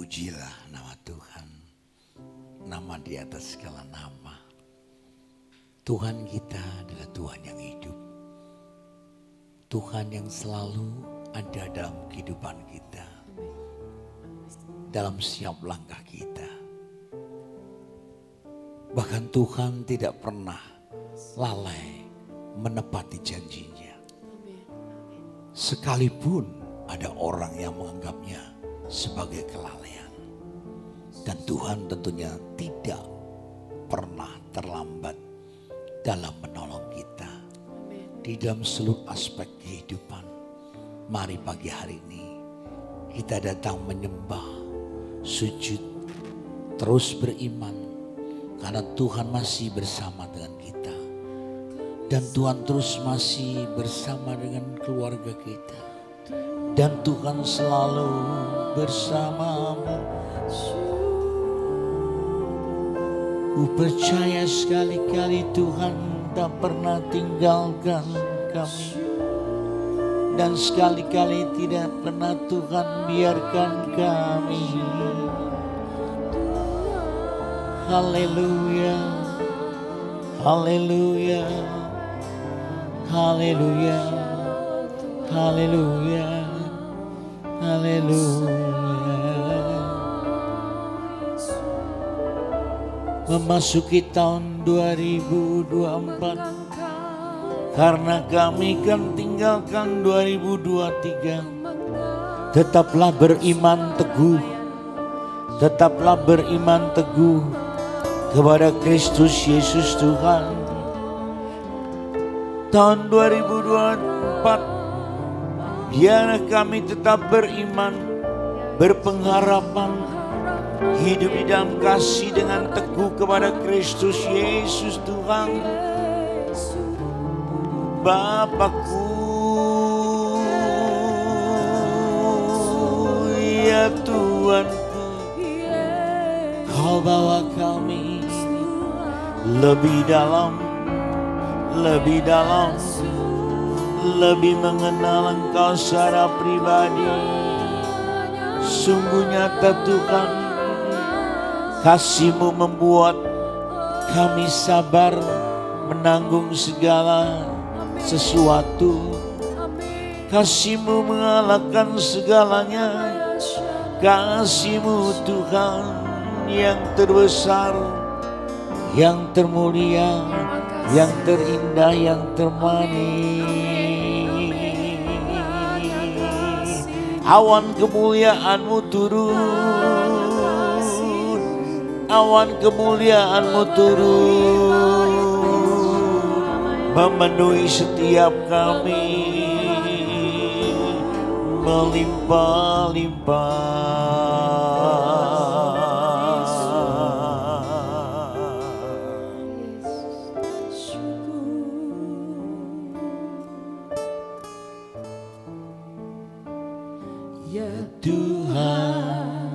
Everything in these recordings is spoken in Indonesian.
Terpujilah nama Tuhan, nama di atas segala nama. Tuhan kita adalah Tuhan yang hidup. Tuhan yang selalu ada dalam kehidupan kita, dalam setiap langkah kita. Bahkan Tuhan tidak pernah lalai menepati janjinya. Sekalipun ada orang yang menganggapnya sebagai kelalaian. Dan Tuhan tentunya tidak pernah terlambat dalam menolong kita. Di dalam seluruh aspek kehidupan. Mari pagi hari ini kita datang menyembah, sujud, terus beriman. Karena Tuhan masih bersama dengan kita. Dan Tuhan terus masih bersama dengan keluarga kita. Dan Tuhan selalu bersamamu. Ku percaya sekali-kali Tuhan tak pernah tinggalkan kami. Dan sekali-kali tidak pernah Tuhan biarkan kami. Haleluya, haleluya, haleluya, haleluya, haleluya. Memasuki tahun 2024, karena kami kan tinggalkan 2023. Tetaplah beriman teguh, tetaplah beriman teguh kepada Kristus Yesus Tuhan. Tahun 2024, biarlah kami tetap beriman, berpengharapan, hidup di dalam kasih dengan teguh kepada Kristus Yesus Tuhan. Bapakku, ya Tuhanku, Kau bawa kami lebih dalam, lebih dalam, lebih mengenal Engkau secara pribadi. Sungguh nyata Tuhan, kasih-Mu membuat kami sabar menanggung segala sesuatu. Kasih-Mu mengalahkan segalanya. Kasih-Mu Tuhan yang terbesar, yang termulia, yang terindah, yang termanis. Awan kemuliaan-Mu turun, awan kemuliaan-Mu turun, memenuhi setiap kami, melimpah-limpah. Ya Tuhan,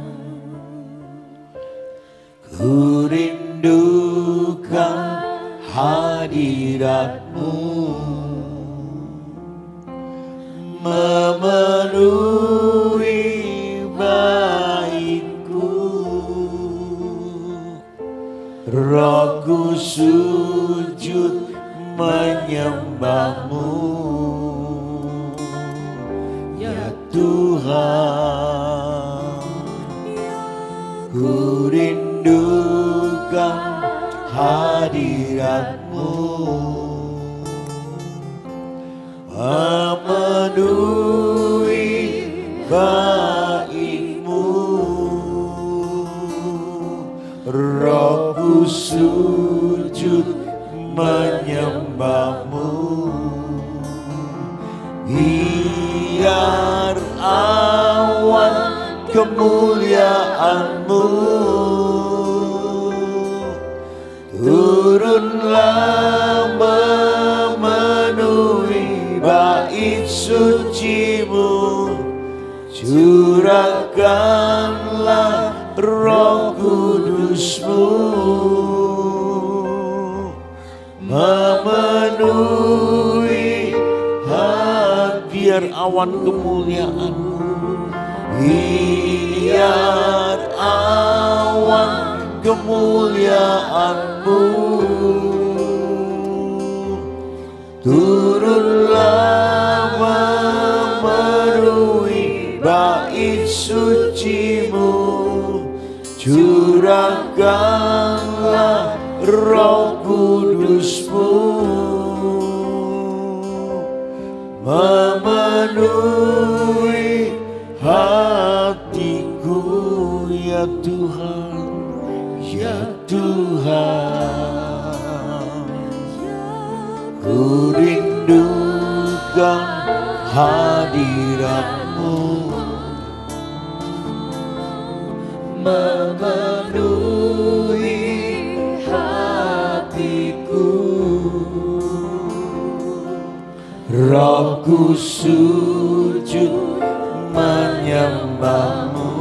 ku rindukan hadirat-Mu, memenuhi baitku. Rohku sujud menyembah-Mu, ya Tuhan. Ku rindukan hadirat-Mu, memenuhi bait-Mu. Rohku sujud menyembah-Mu. Biar awan kemuliaan-Mu turunlah memenuhi bait suci-Mu. Curahkanlah Roh Kudus-Mu, memenuhi hati. Biar awan kemuliaan-Mu, biar kemuliaan-Mu. Turunlah memenuhi bait suci-Mu, curahkanlah Roh Kudus-Mu, memenuhi hatiku ya Tuhan, ya Tuhan. Ku rindukan hadirat-Mu, memenuhi hatiku. Rohku sujud menyembah-Mu,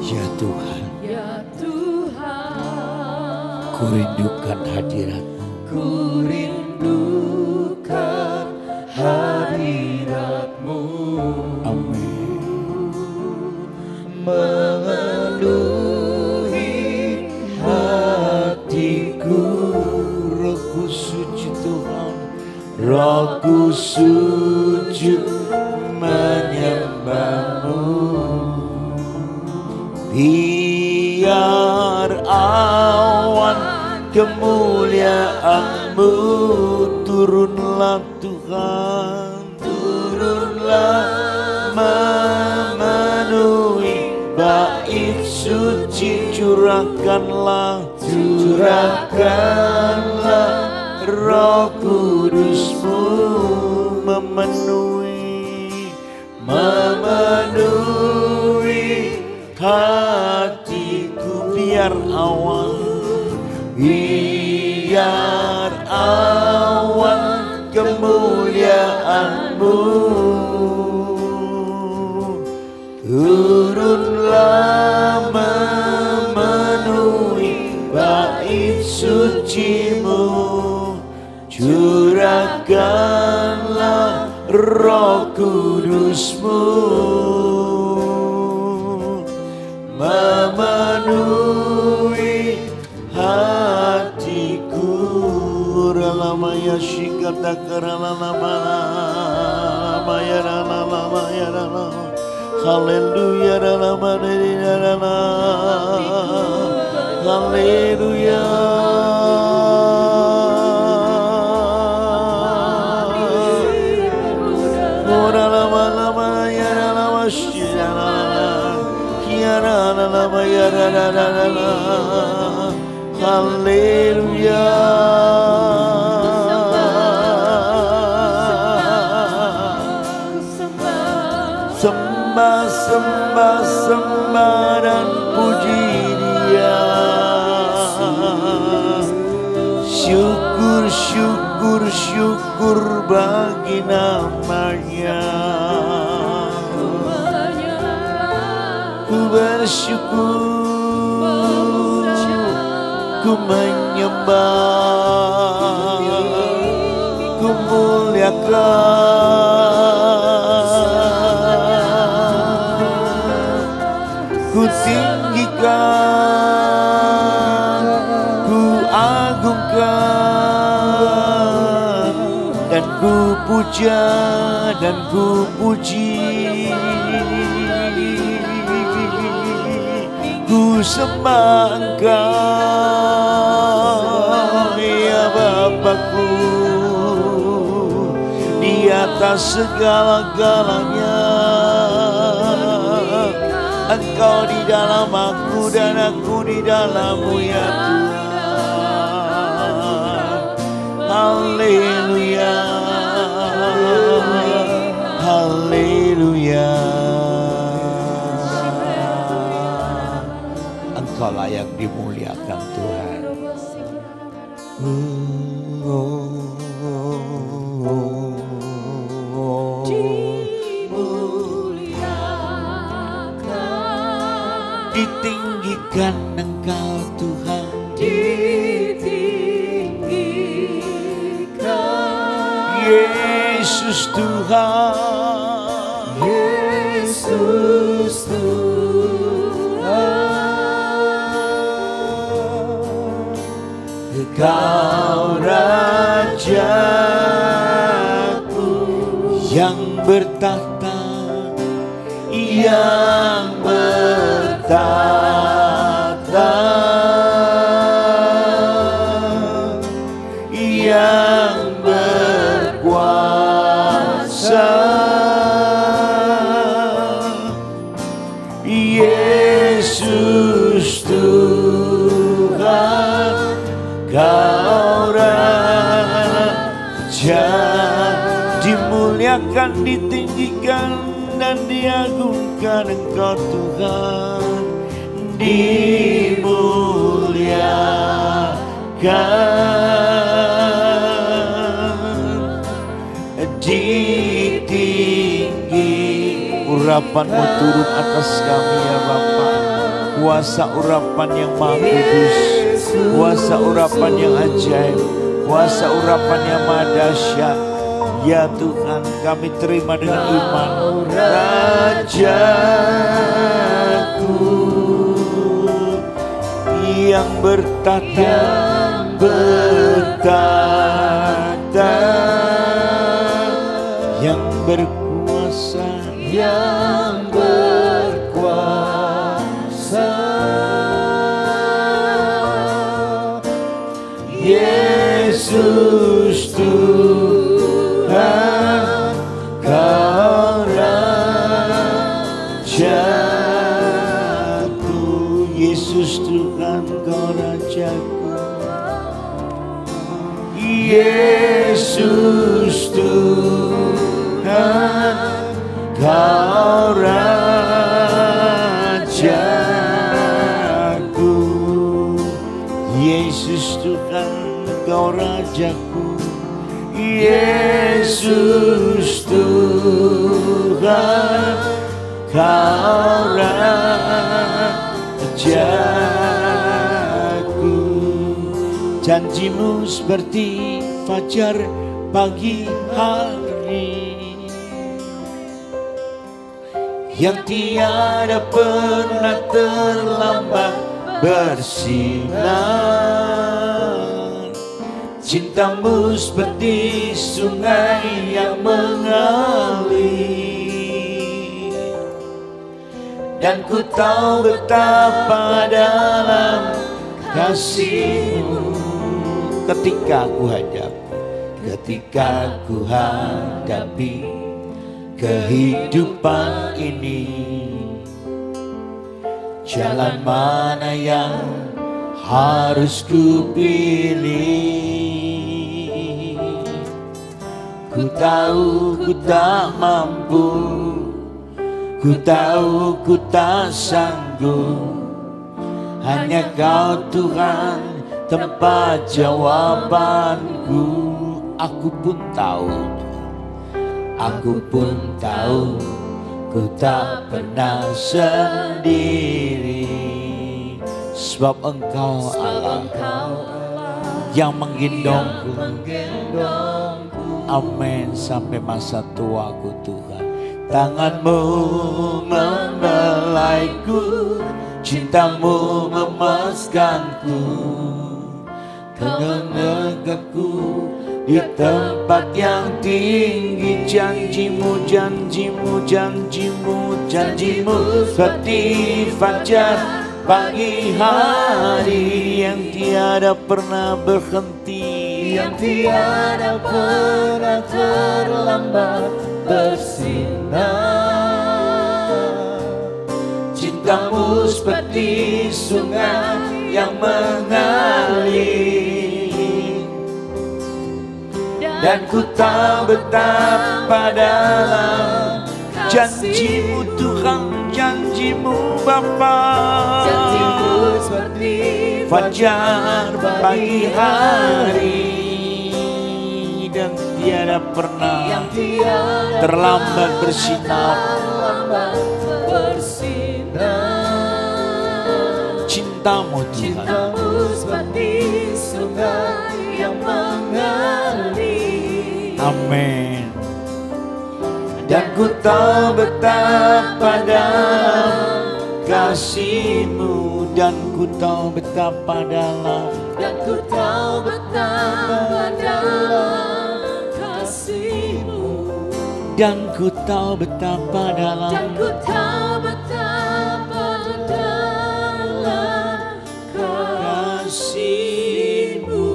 ya Tuhan, ya Tuhan. Ku rindukan hadirat-Mu, ku rindukan hadirat-Mu. Amin. Memenuhi hatiku. Rohku sujud Tuhan, Rohku sujud menyembah-Mu. Biar awan kemuliaan-Mu turunlah Tuhan, turunlah memenuhi bait suci. Curahkanlah, curahkanlah Roh Kudus-Mu, memenuhi, memenuhi hatiku. Biar awan, biar awan kemuliaan-Mu turunlah memenuhi bait suci-Mu, curahkanlah Roh Kudus-Mu, memenuhi hatiku. Ralamaya shikata karalamana maya ralamaya. Haleluya, haleluya. Haleluya. Sembah, sembah, sembah dan puji Dia. Syukur, syukur, syukur bagi nama-Nya. Ku bersyukur, ku menyembah, ku muliakan, ku tinggikan, ku agungkan, dan ku puja dan ku puji. Ku sembah Engkau ya Bapakku, di atas segala-galanya. Engkau di dalam aku dan aku di dalam-Mu ya Tuhan. Haleluya, haleluya. Engkau layak dimuliakan Tuhan. Ditinggikan Engkau Tuhan, ditinggikan Yesus Tuhan, Yesus Tuhan. Kau Rajaku yang bertahta, yang bertahta, yang berkuasa. Yesus Tuhan, Kau Raja, dimuliakan, ditinggikan, dan diagungkan Engkau Tuhan, dimuliakan, ditinggi. Urapan-Mu turun atas kami ya Bapa. Kuasa urapan yang maha kudus, kuasa urapan yang ajaib, kuasa urapan yang maha dahsyat. Ya Tuhan, kami terima dengan iman. Rajaku yang bertahta, bertahta, yang berkuasa, yang berkuasa. Yesus Tuhan, Kau Rajaku. Yesus Tuhan, Kau Rajaku. Yesus Tuhan, Kau Rajaku. Yesus Tuhan, Kau Rajaku. Yesus Tuhan, Kau Rajaku. Janji-Mu seperti fajar pagi hari, yang tiada pernah terlambat bersinar. Cinta-Mu seperti sungai yang mengalir, dan ku tahu betapa dalam kasih-Mu. Ketika ku hadapi kehidupan ini, jalan mana yang harus ku pilih? Ku tahu ku tak mampu, ku tahu ku tak sanggup. Hanya Kau Tuhan tempat jawabanku. Aku pun tahu ku tak pernah sendiri, sebab Engkau Allah yang menggendongku. Amin, sampai masa tuaku Tuhan. Tangan-Mu membelaiku, cinta-Mu memaskanku, menegakku di tempat yang tinggi. Janji-Mu, janji-Mu, janji-Mu, janji-Mu seperti fajar pagi hari, yang tiada pernah berhenti, yang tiada pernah terlambat bersinar. Cinta-Mu seperti sungai yang mengalir, dan ku tahu betapa dalam janji-Mu Tuhan, janji-Mu Bapa. Janji-Mu seperti fajar pagi hari, dan tiada pernah terlambat bersinar. Cinta-Mu Tuhan, cinta-Mu seperti sungai yang mengalir. Amin. Dan ku tahu betapa dalam kasih-Mu, dan ku tahu betapa dalam dan ku tahu betapa dalam kasih-Mu, dan ku tahu betapa dalam, dan ku tahu betapa dalam kasih-Mu.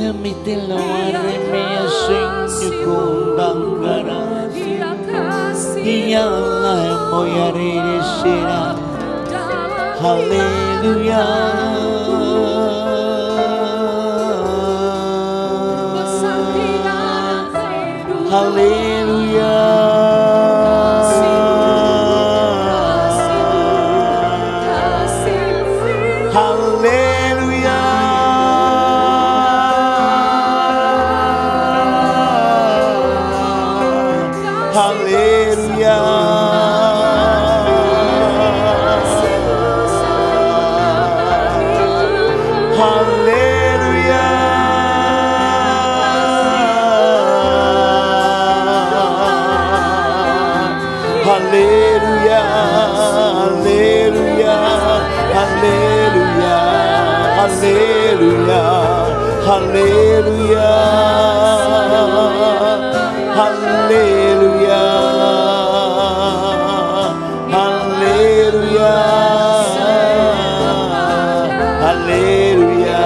Demi telawari mea sing nyukundang gara, dialah yang moyari desira. Haleluya. Haleluya. Haleluya. Haleluya. Haleluya. Haleluya. Haleluya. Haleluya. Haleluya. Haleluya. Haleluya. Haleluya.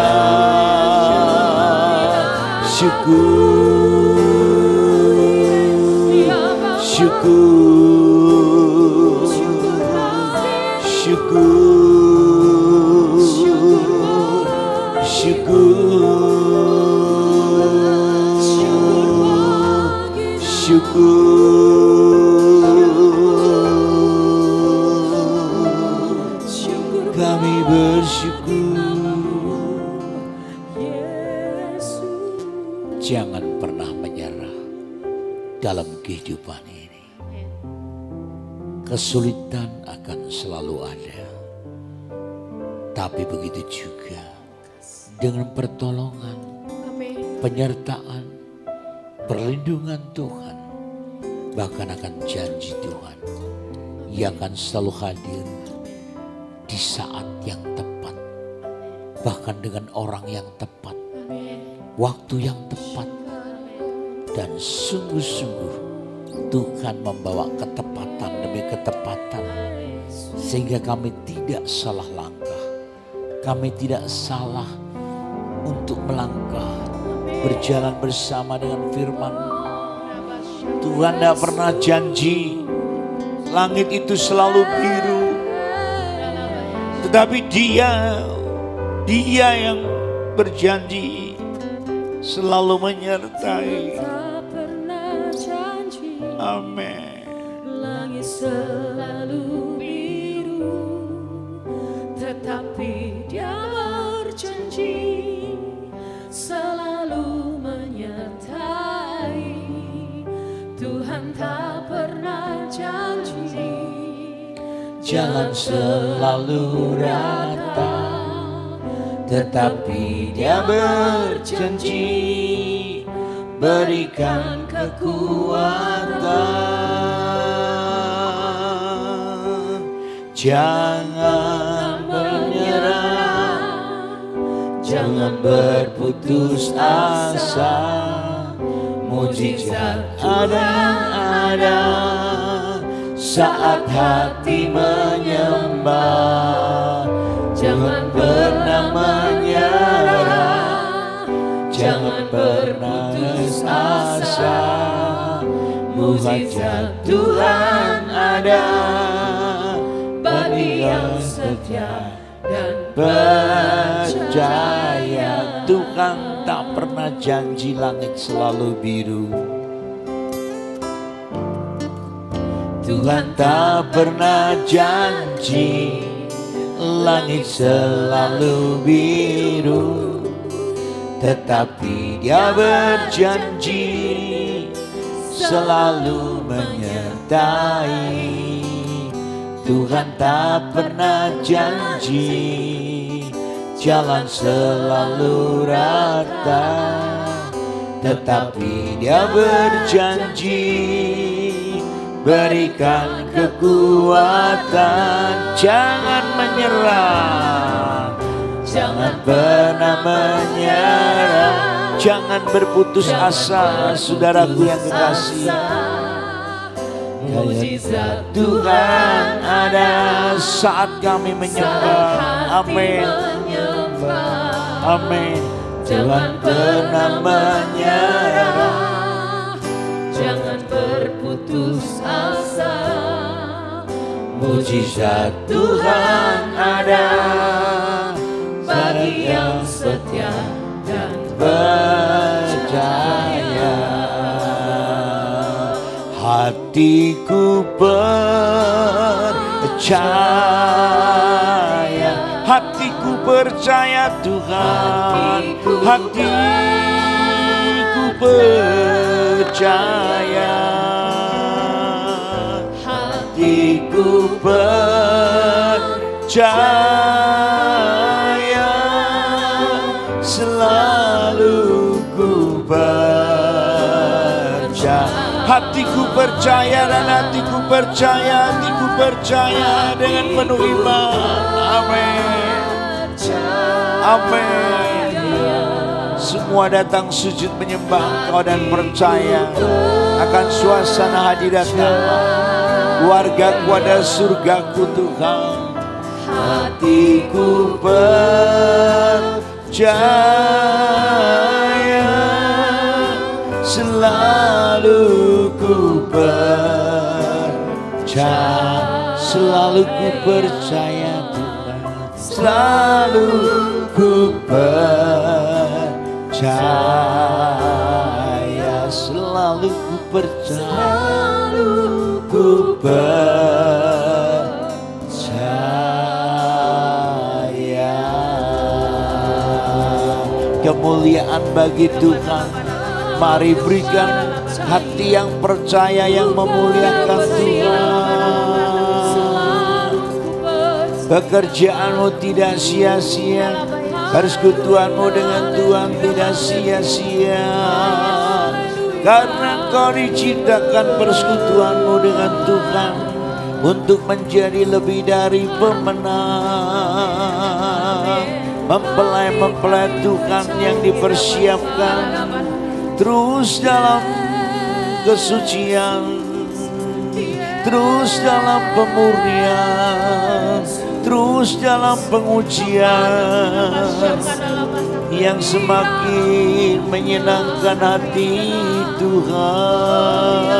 Syukur. Syukur. Syukur. Syukur. Kami bersyukur. Jangan pernah menyerah dalam kehidupan ini. Kesulitan akan selalu ada. Tapi begitu juga dengan pertolongan, penyertaan, perlindungan Tuhan, bahkan akan janji Tuhan yang akan selalu hadir di saat yang tepat, bahkan dengan orang yang tepat, waktu yang tepat, dan sungguh-sungguh Tuhan membawa ketepatan demi ketepatan sehingga kami tidak salah langkah, kami tidak salah untuk melangkah berjalan bersama dengan firman. Tuhan tidak pernah janji langit itu selalu biru, tetapi Dia yang berjanji selalu menyertai. Amin. Langit selalu biru, tetapi Dia berjanji selalu menyertai. Tuhan tak pernah janji jalan selalu rata, tetapi Dia berjanji berikan kekuatan. Jangan menyerah, jangan berputus asa. Mujizat ada saat hati menyembah. Jangan pernah menyerah, jangan pernah putus asa. Mujizat Tuhan ada bagi yang setia dan percaya. Tuhan tak pernah janji langit selalu biru. Tuhan tak pernah janji langit selalu biru, tetapi Dia berjanji selalu menyertai. Tuhan tak pernah janji jalan selalu rata, tetapi Dia berjanji berikan kekuatan. Jangan menyerah, jangan pernah menyerah, jangan berputus asa, saudaraku yang kekasih. Mujizat Tuhan ada saat kami menyembah. Amin. Amin. Jangan pernah menyerah, jangan berputus asa. Mujizat Tuhan ada bagi yang setia dan percaya. Hatiku percaya, hatiku percaya Tuhan, hatiku percaya, hatiku percaya, selalu ku percaya. Hatiku percaya dan hatiku percaya, hatiku percaya dengan penuh iman. Amin. Amin. Semua datang sujud menyembah Engkau dan percaya akan suasana hadirat-Mu. Keluargaku ada surgaku Tuhan. Hatiku percaya, selalu ku percaya, selalu ku percaya Tuhan, selalu ku percaya, selalu ku percaya, ku percaya. Kemuliaan bagi Tuhan. Mari berikan hati yang percaya, yang memuliakan Tuhan. Pekerjaanmu tidak sia-sia, persekutuanmu dengan Tuhan tidak sia-sia. Karena Engkau diciptakan persekutuanmu dengan Tuhan untuk menjadi lebih dari pemenang. Mempelai-mempelai Tuhan yang dipersiapkan terus dalam kesucian, terus dalam pemurnian, terus dalam pengujian yang semakin menyenangkan hati Tuhan.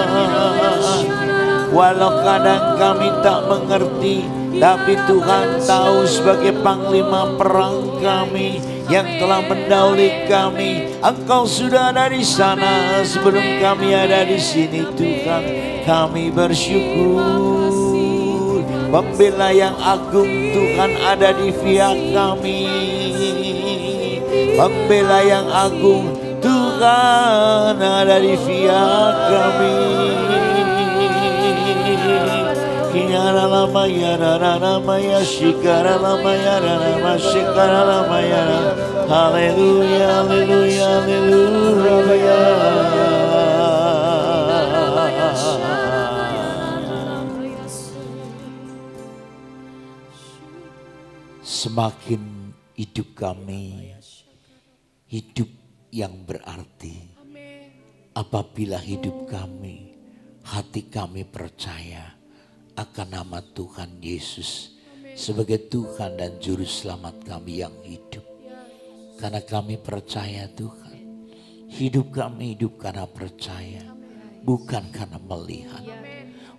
Walau kadang kami tak mengerti, tapi Tuhan tahu sebagai panglima perang kami yang telah mendahului kami. Engkau sudah ada di sana sebelum kami ada di sini Tuhan. Kami bersyukur, pembela yang agung Tuhan ada di pihak kami. Pembela yang agung Tuhan ada di pihak kami. Kingara lama ya rana maya shikara lama ya rana shikara lama ya. Haleluya, haleluya, haleluya. Semakin hidup kami hidup yang berarti apabila hidup kami, hati kami percaya akan nama Tuhan Yesus sebagai Tuhan dan Juru Selamat kami yang hidup. Karena kami percaya Tuhan, hidup kami hidup karena percaya, bukan karena melihat.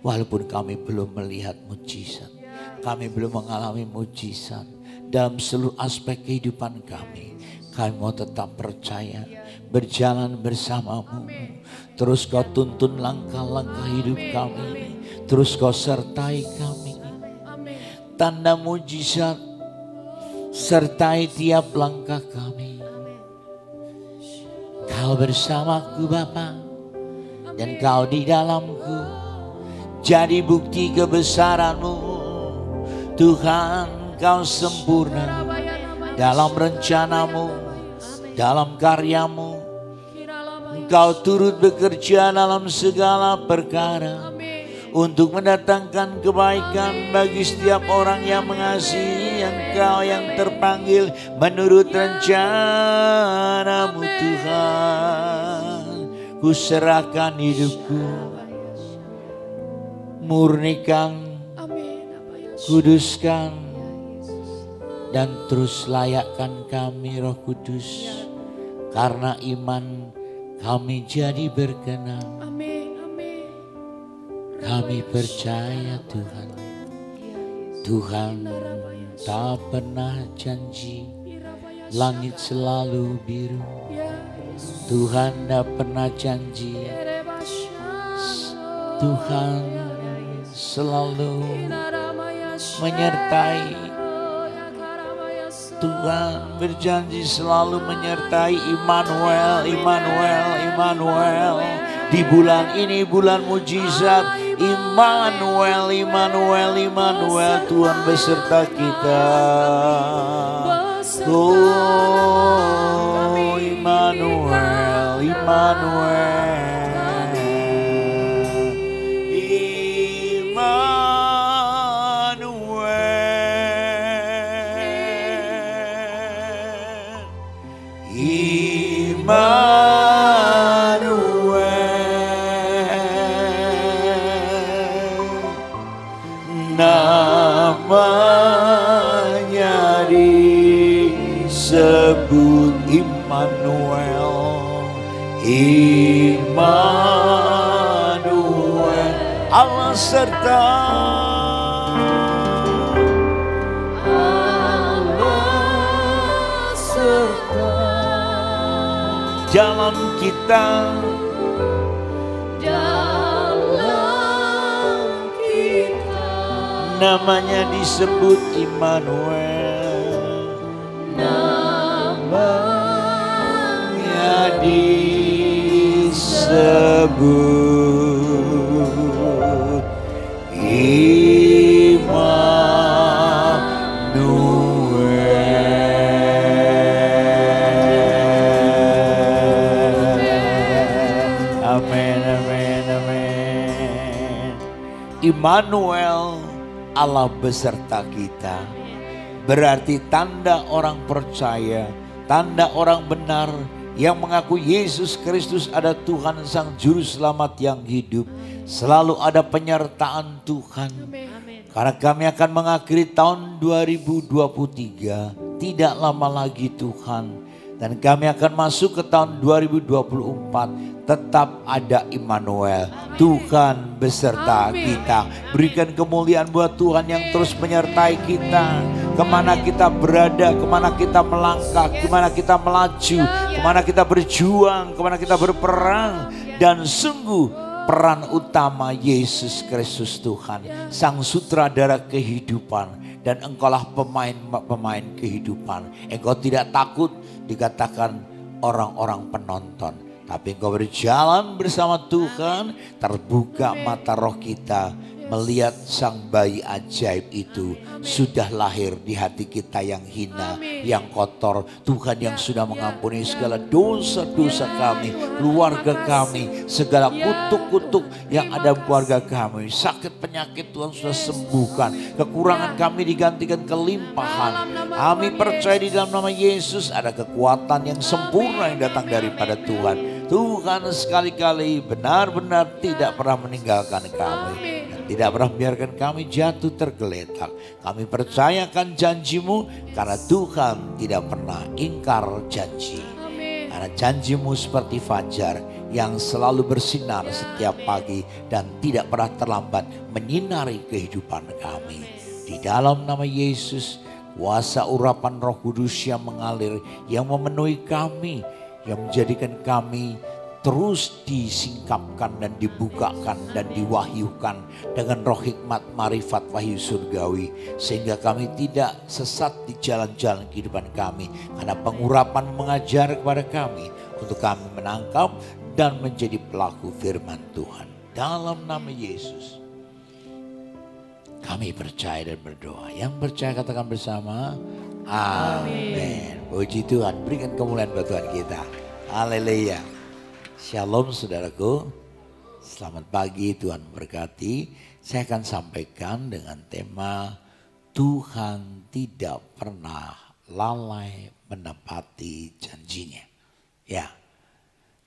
Walaupun kami belum melihat mujizat, kami belum mengalami mujizat dalam seluruh aspek kehidupan kami, kami mau tetap percaya, berjalan bersamamu. Terus Kau tuntun langkah-langkah hidup kami, terus Kau sertai kami. Tanda mujizat sertai tiap langkah kami. Kau bersamaku Bapa, dan Kau di dalamku, jadi bukti kebesaran-Mu. Tuhan, Kau sempurna dalam rencana-Mu, dalam karya-Mu. Engkau turut bekerja dalam segala perkara untuk mendatangkan kebaikan bagi setiap orang yang mengasihi Engkau yang terpanggil menurut rencana-Mu Tuhan. Ku serahkan hidupku, murnikan, kuduskan, dan terus layakkan kami Roh Kudus. Karena iman kami jadi berkenan. Kami percaya Tuhan, Tuhan tak pernah janji langit selalu biru. Tuhan tak pernah janji, Tuhan selalu menyertai. Tuhan berjanji selalu menyertai. Immanuel, Immanuel, Immanuel. Di bulan ini bulan mujizat. Immanuel, Immanuel, Immanuel. Tuhan beserta kita. Oh Immanuel, Immanuel. Namanya disebut Immanuel, Immanuel, Allah serta. Dalam kita, namanya disebut Immanuel, namanya disebut Immanuel, Allah beserta kita. Berarti tanda orang percaya, tanda orang benar yang mengaku Yesus Kristus ada Tuhan Sang Juru Selamat yang hidup. Selalu ada penyertaan Tuhan. Karena kami akan mengakhiri tahun 2023. Tidak lama lagi Tuhan. Dan kami akan masuk ke tahun 2024. Tetap ada Immanuel, Tuhan beserta kita. Berikan kemuliaan buat Tuhan yang terus menyertai kita. Kemana kita berada, kemana kita melangkah, kemana kita melaju, kemana kita berjuang, kemana kita berperang. Dan sungguh peran utama Yesus Kristus Tuhan, Sang Sutradara kehidupan. Dan engkaulah pemain kehidupan. Engkau tidak takut dikatakan orang-orang penonton. Tapi engkau berjalan bersama Tuhan, terbuka mata roh kita, melihat sang bayi ajaib itu sudah lahir di hati kita yang hina, yang kotor. Tuhan yang sudah mengampuni segala dosa-dosa kami, keluarga kami, segala kutuk-kutuk yang ada di keluarga kami. Sakit penyakit Tuhan sudah sembuhkan, kekurangan kami digantikan kelimpahan. Kami percaya di dalam nama Yesus ada kekuatan yang sempurna yang datang daripada Tuhan. Tuhan sekali-kali benar-benar tidak pernah meninggalkan kami. Dan tidak pernah membiarkan kami jatuh tergeletak. Kami percayakan janji-Mu karena Tuhan tidak pernah ingkar janji. Karena janji-Mu seperti fajar yang selalu bersinar setiap pagi dan tidak pernah terlambat menyinari kehidupan kami. Di dalam nama Yesus, kuasa urapan Roh Kudus yang mengalir, yang memenuhi kami, yang menjadikan kami terus disingkapkan dan dibukakan dan diwahyukan dengan roh hikmat, marifat, wahyu surgawi. Sehingga kami tidak sesat di jalan-jalan kehidupan kami. Karena pengurapan mengajar kepada kami untuk kami menangkap dan menjadi pelaku firman Tuhan. Dalam nama Yesus kami percaya dan berdoa. Yang percaya katakan bersama, amin. Puji Tuhan, berikan kemuliaan buat Tuhan kita. Haleluya. Shalom saudaraku. Selamat pagi, Tuhan berkati. Saya akan sampaikan dengan tema Tuhan tidak pernah lalai menepati janjinya. Ya,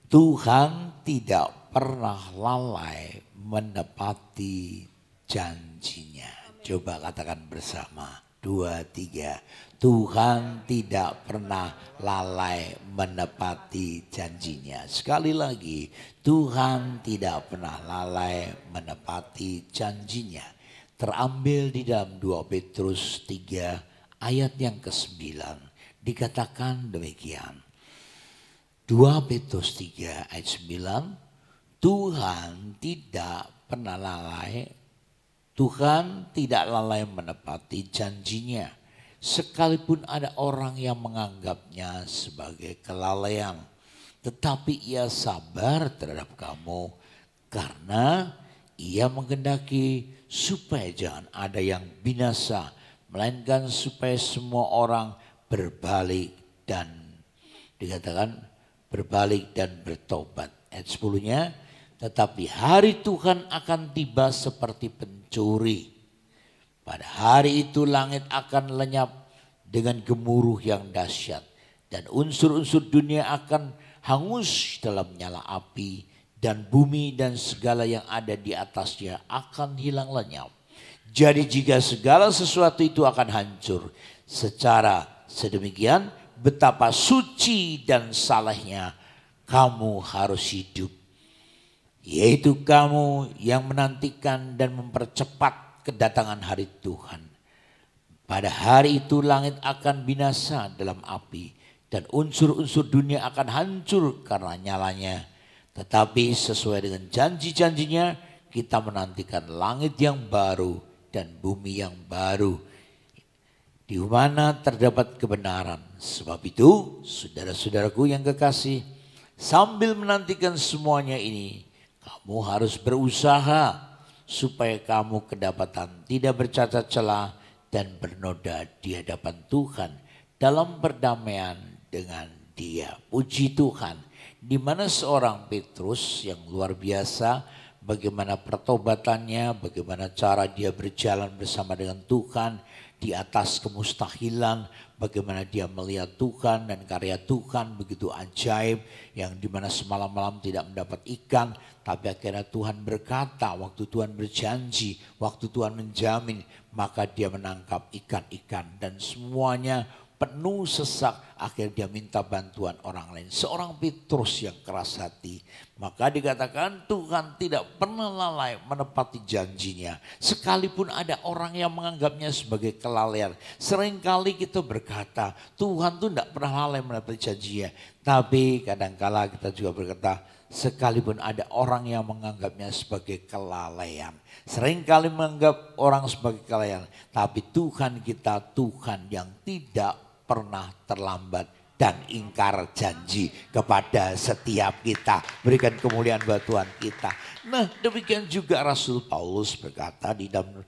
Tuhan tidak pernah lalai menepati janjinya. Coba katakan bersama, 2, 3. Tuhan tidak pernah lalai menepati janjinya. Sekali lagi, Tuhan tidak pernah lalai menepati janjinya. Terambil di dalam 2 Petrus 3 ayat yang ke-9. Dikatakan demikian. 2 Petrus 3 ayat 9. Tuhan tidak pernah lalai. Tuhan tidak lalai menepati janjinya. Sekalipun ada orang yang menganggapnya sebagai kelalaian, tetapi ia sabar terhadap kamu karena ia menghendaki supaya jangan ada yang binasa, melainkan supaya semua orang berbalik dan dikatakan berbalik dan bertobat. Ayat 10-nya, tetapi hari Tuhan akan tiba seperti pencuri. Pada hari itu langit akan lenyap dengan gemuruh yang dahsyat dan unsur-unsur dunia akan hangus dalam nyala api dan bumi dan segala yang ada di atasnya akan hilang lenyap. Jadi jika segala sesuatu itu akan hancur secara sedemikian, betapa suci dan salehnya kamu harus hidup. Yaitu kamu yang menantikan dan mempercepat kedatangan hari Tuhan. Pada hari itu langit akan binasa dalam api dan unsur-unsur dunia akan hancur karena nyalanya. Tetapi sesuai dengan janji-janjinya kita menantikan langit yang baru dan bumi yang baru di mana terdapat kebenaran. Sebab itu saudara-saudaraku yang kekasih, sambil menantikan semuanya ini kamu harus berusaha supaya kamu kedapatan tidak bercacat celah dan bernoda di hadapan Tuhan dalam perdamaian dengan Dia. Puji Tuhan, di mana seorang Petrus yang luar biasa, bagaimana pertobatannya, bagaimana cara dia berjalan bersama dengan Tuhan di atas kemustahilan, bagaimana dia melihat Tuhan dan karya Tuhan begitu ajaib, yang dimana semalam-malam tidak mendapat ikan, tapi akhirnya Tuhan berkata, waktu Tuhan berjanji, waktu Tuhan menjamin, maka dia menangkap ikan-ikan dan semuanya penuh sesak. Akhirnya dia minta bantuan orang lain. Seorang Petrus yang keras hati. Maka dikatakan Tuhan tidak pernah lalai menepati janjinya. Sekalipun ada orang yang menganggapnya sebagai kelalaian. Seringkali kita berkata Tuhan tuh tidak pernah lalai menepati janjinya. Tapi kadangkala kita juga berkata sekalipun ada orang yang menganggapnya sebagai kelalaian. Seringkali menganggap orang sebagai kelalaian. Tapi Tuhan kita Tuhan yang tidak pernah terlambat dan ingkar janji kepada setiap kita. Berikan kemuliaan buat Tuhan kita. Nah demikian juga Rasul Paulus berkata di dalam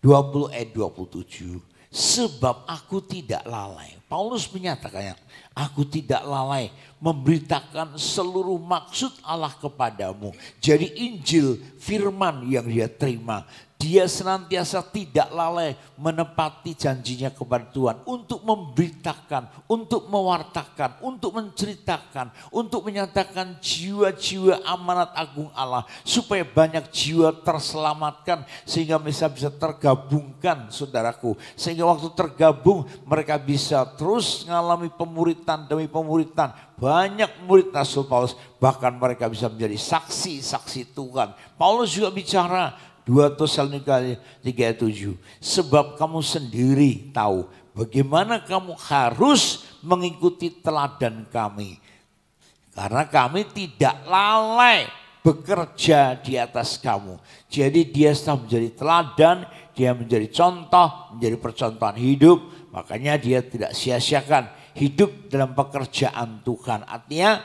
20 ayat 27. Sebab aku tidak lalai. Paulus menyatakannya, aku tidak lalai memberitakan seluruh maksud Allah kepadamu. Jadi Injil, firman yang dia terima. Dia senantiasa tidak lalai menepati janjinya kepada Tuhan untuk memberitakan, untuk mewartakan, untuk menceritakan, untuk menyatakan jiwa-jiwa amanat agung Allah supaya banyak jiwa terselamatkan sehingga bisa tergabungkan saudaraku. Sehingga waktu tergabung mereka bisa terus mengalami pemuritan demi pemuritan. Banyak murid Rasul Paulus bahkan mereka bisa menjadi saksi-saksi Tuhan. Paulus juga bicara 2 Tesalonika 3:7. Sebab kamu sendiri tahu bagaimana kamu harus mengikuti teladan kami. Karena kami tidak lalai bekerja di atas kamu. Jadi dia sudah menjadi teladan, dia menjadi contoh, menjadi percontohan hidup. Makanya dia tidak sia-siakan hidup dalam pekerjaan Tuhan. Artinya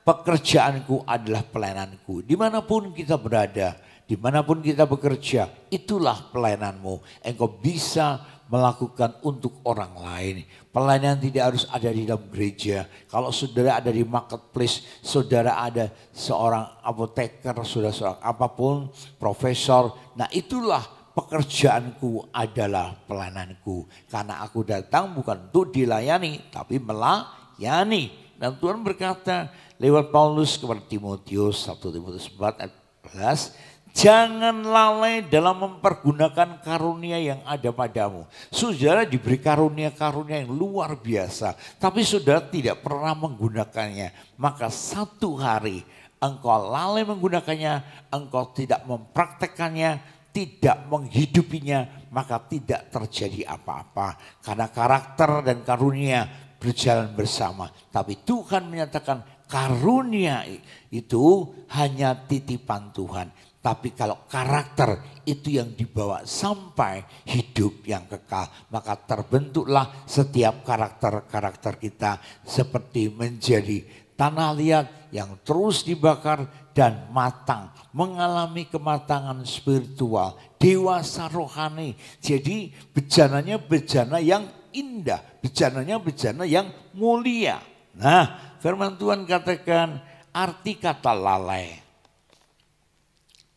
pekerjaanku adalah pelayananku. Dimanapun kita berada, dimanapun kita bekerja, itulah pelayananmu. Engkau bisa melakukan untuk orang lain. Pelayanan tidak harus ada di dalam gereja. Kalau saudara ada di marketplace, saudara ada seorang apoteker, saudara seorang apapun, profesor. Nah itulah pekerjaanku adalah pelayananku. Karena aku datang bukan untuk dilayani, tapi melayani. Dan Tuhan berkata lewat Paulus kepada Timotius, 1 Timotius 4 ayat 11, jangan lalai dalam mempergunakan karunia yang ada padamu. Saudara diberi karunia-karunia yang luar biasa, tapi saudara tidak pernah menggunakannya. Maka satu hari engkau lalai menggunakannya, engkau tidak mempraktekannya, tidak menghidupinya, maka tidak terjadi apa-apa. Karena karakter dan karunia berjalan bersama. Tapi Tuhan menyatakan karunia itu hanya titipan Tuhan. Tapi kalau karakter itu yang dibawa sampai hidup yang kekal, maka terbentuklah setiap karakter-karakter kita seperti menjadi tanah liat yang terus dibakar dan matang, mengalami kematangan spiritual, dewasa rohani. Jadi bejananya bejana yang indah, bejananya bejana yang mulia. Nah, firman Tuhan katakan arti kata lalai.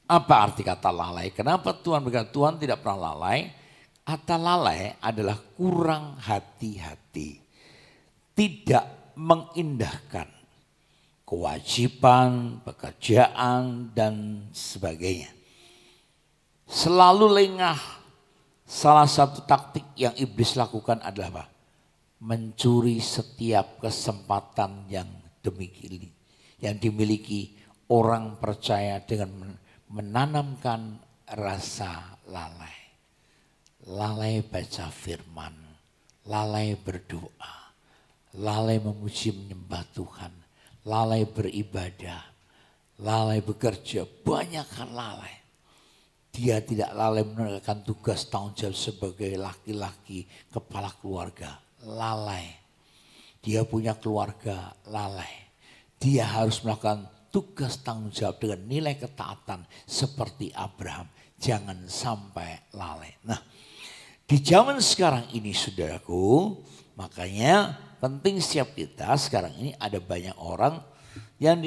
Apa arti kata lalai? Kenapa Tuhan berkata Tuhan tidak pernah lalai? Kata lalai adalah kurang hati-hati. Tidak mengindahkan kewajiban, pekerjaan dan sebagainya. Selalu lengah. Salah satu taktik yang iblis lakukan adalah apa? Mencuri setiap kesempatan yang dimiliki orang percaya dengan menanamkan rasa lalai. Lalai baca firman, lalai berdoa, lalai memuji menyembah Tuhan, lalai beribadah, lalai bekerja, banyak hal lalai. Dia tidak lalai menunaikan tugas tanggung jawab sebagai laki-laki kepala keluarga, lalai. Dia punya keluarga, lalai. Dia harus melakukan tugas tanggung jawab dengan nilai ketaatan seperti Abraham. Jangan sampai lalai. Nah, di zaman sekarang ini saudaraku, makanya penting setiap kita sekarang ini ada banyak orang yang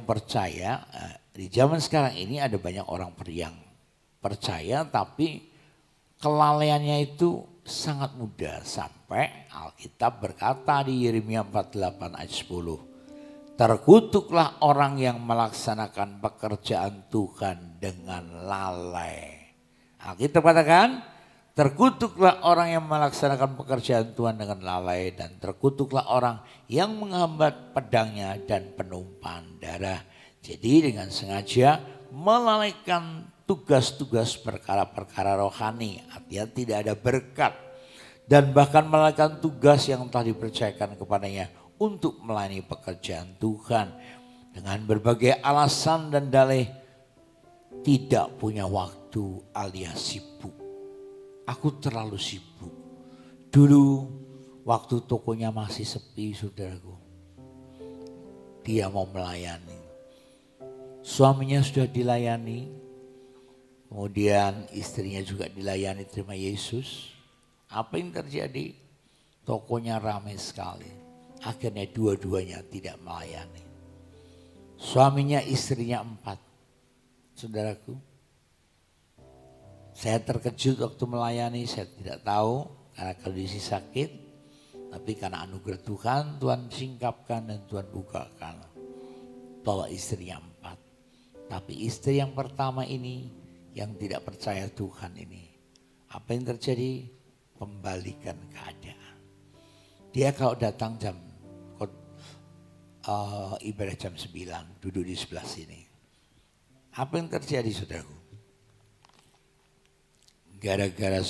percaya. Di zaman sekarang ini ada banyak orang yang percaya tapi kelalaiannya itu sangat mudah. Sampai Alkitab berkata di Yeremia 48 ayat 10. Terkutuklah orang yang melaksanakan pekerjaan Tuhan dengan lalai. Alkitab katakan, terkutuklah orang yang melaksanakan pekerjaan Tuhan dengan lalai. Dan terkutuklah orang yang menghambat pedangnya dan penumpahan darah. Jadi dengan sengaja melalaikan tugas-tugas perkara-perkara rohani. Artinya tidak ada berkat. Dan bahkan melalaikan tugas yang telah dipercayakan kepadanya untuk melayani pekerjaan Tuhan dengan berbagai alasan dan dalih tidak punya waktu alias sibuk. Aku terlalu sibuk. Dulu waktu tokonya masih sepi saudaraku, dia mau melayani. Suaminya sudah dilayani, kemudian istrinya juga dilayani terima Yesus. Apa yang terjadi? Tokonya ramai sekali. Akhirnya dua-duanya tidak melayani. Suaminya istrinya 4. Saudaraku, saya terkejut waktu melayani, saya tidak tahu karena kondisi sakit. Tapi karena anugerah Tuhan, Tuhan singkapkan dan Tuhan bukakan bahwa istrinya 4. Tapi istri yang pertama ini yang tidak percaya Tuhan ini, apa yang terjadi? Kembalikan keadaan. Dia kalau datang ibadah jam 9 duduk di sebelah sini. Apa yang terjadi saudaraku? Gara-gara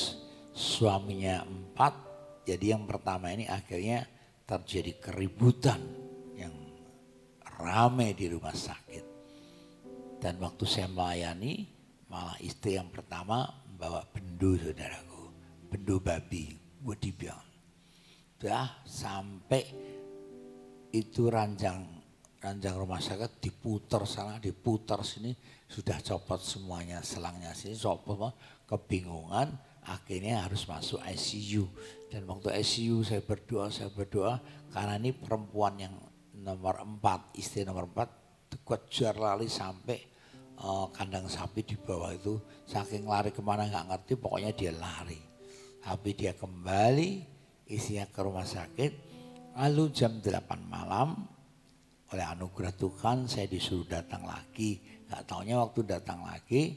suaminya 4, jadi yang pertama ini akhirnya terjadi keributan yang ramai di rumah sakit. Dan waktu saya melayani, malah istri yang pertama membawa bendu saudaraku, bendu babi, gue dibilang. Udah sampai itu ranjang rumah sakit diputar sana, diputar sini, sudah copot semuanya selangnya sini, copot, kebingungan. Akhirnya harus masuk ICU. Dan waktu ICU saya berdoa. Karena ini perempuan yang nomor 4, istri nomor 4, kejar lari sampai kandang sapi di bawah itu. Saking lari kemana nggak ngerti, pokoknya dia lari. Tapi dia kembali, istrinya ke rumah sakit. Lalu jam 8 malam, oleh anugerah Tuhan saya disuruh datang lagi. Nggak taunya waktu datang lagi,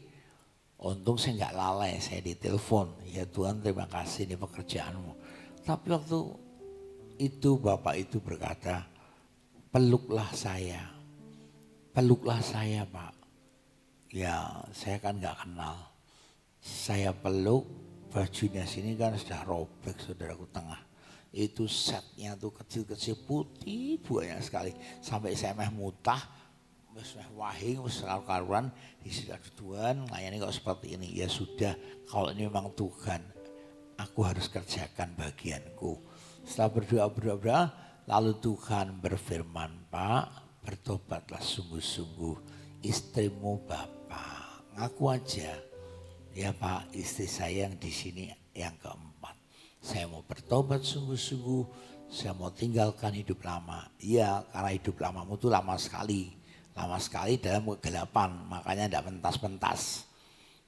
untung saya nggak lalai, saya ditelepon. Ya Tuhan terima kasih ini pekerjaanmu. Tapi waktu itu bapak itu berkata, peluklah saya Pak. Ya saya kan nggak kenal. Saya peluk, bajunya sini kan sudah robek saudaraku tengah. Itu setnya tuh kecil-kecil putih banyak sekali. Sampai saya mutah, wahing, karuan, disitu Tuhan layani kok seperti ini. Ya sudah, kalau ini memang Tuhan, aku harus kerjakan bagianku. Setelah berdoa, lalu Tuhan berfirman, Pak, bertobatlah sungguh-sungguh, istrimu Bapak, ngaku aja. Ya Pak, istri saya yang di sini yang keempat. Saya mau bertobat sungguh-sungguh, saya mau tinggalkan hidup lama. Iya, karena hidup lamamu itu lama sekali dalam kegelapan, makanya tidak pentas-pentas.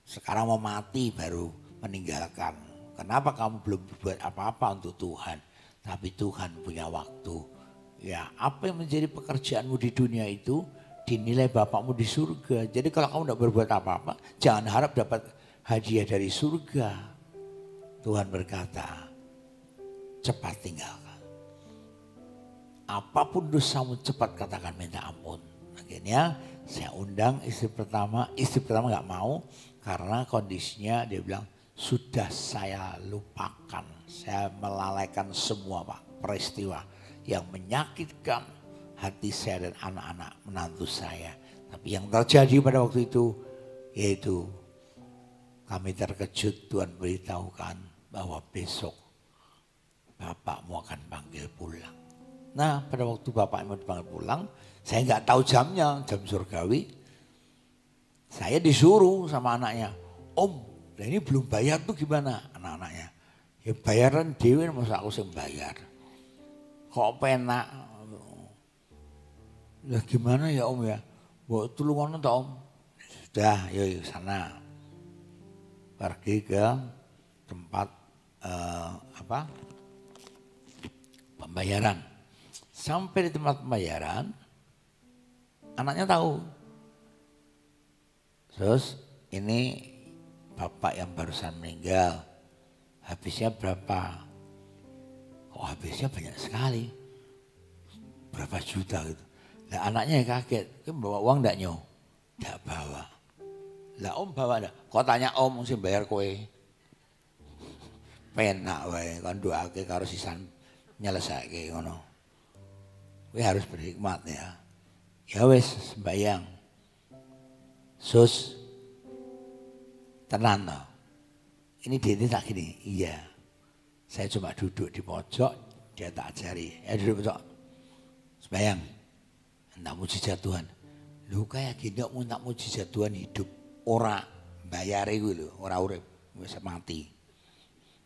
Sekarang mau mati baru meninggalkan. Kenapa kamu belum berbuat apa-apa untuk Tuhan? Tapi Tuhan punya waktu. Ya, apa yang menjadi pekerjaanmu di dunia itu dinilai Bapakmu di surga. Jadi kalau kamu tidak berbuat apa-apa, jangan harap dapat hadiah dari surga. Tuhan berkata, cepat tinggalkan. Apapun dosamu cepat katakan minta ampun. Akhirnya saya undang istri pertama nggak mau karena kondisinya dia bilang sudah saya lupakan. Saya melalaikan semua Pak peristiwa yang menyakitkan hati saya dan anak-anak menantu saya. Tapi yang terjadi pada waktu itu yaitu kami terkejut, Tuhan beritahukan bahwa besok bapakmu akan panggil pulang. Nah pada waktu bapakmu dipanggil pulang, saya nggak tahu jamnya, jam surgawi. Saya disuruh sama anaknya, Om, nah ini belum bayar tuh gimana? Anak-anaknya, ya bayaran dewi masa aku sih bayar. Kok penak? Nah gimana ya Om ya? Bawa tulungan tak Om? Sudah, yuk sana. Pergi ke tempat pembayaran. Sampai di tempat pembayaran, anaknya tahu. Terus ini bapak yang barusan meninggal, habisnya berapa? Kok habisnya banyak sekali? Berapa juta gitu. Nah anaknya kaget, kamu bawa uang enggak Nyo? Enggak bawa. Lah Om bawa enggak? Kok tanya Om mesti bayar kowe. Penak wae kan doake karo sisan nyelesaike ngono. Kowe harus berhikmat ya. Ya wis sembayang. Sus. Tenan toh. Ini dene tak gini. Iya. Saya cuma duduk di pojok, dia tak ajari. Ya duduk pojok. Sembayang. Hendak mujizat Tuhan. Lu kayak gini tak mujizat Tuhan hidup. Ora bayare kuwi lho, ora urip, wis mati.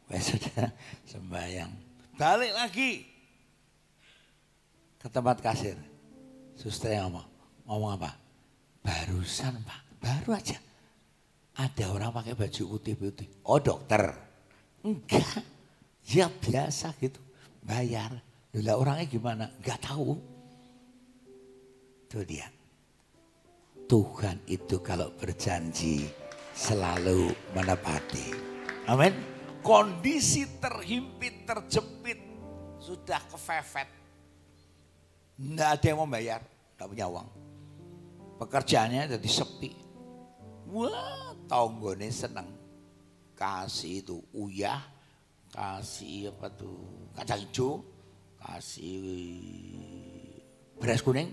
Wes sudah sembahyang. Balik lagi ke tempat kasir. Suster yang ngomong apa? Barusan Pak, baru aja. Ada orang pakai baju putih-putih. Oh dokter? Enggak, ya biasa gitu. Bayar. Lah orangnya gimana? Enggak tahu. Tuh dia. Tuhan itu kalau berjanji selalu menepati. Amin. Kondisi terhimpit, terjepit, sudah kefefet. Nggak ada yang mau bayar, nggak punya uang. Pekerjaannya jadi sepi. Wah, tonggone seneng. Kasih itu uyah, kasih apa tuh kacang hijau, kasih beras kuning,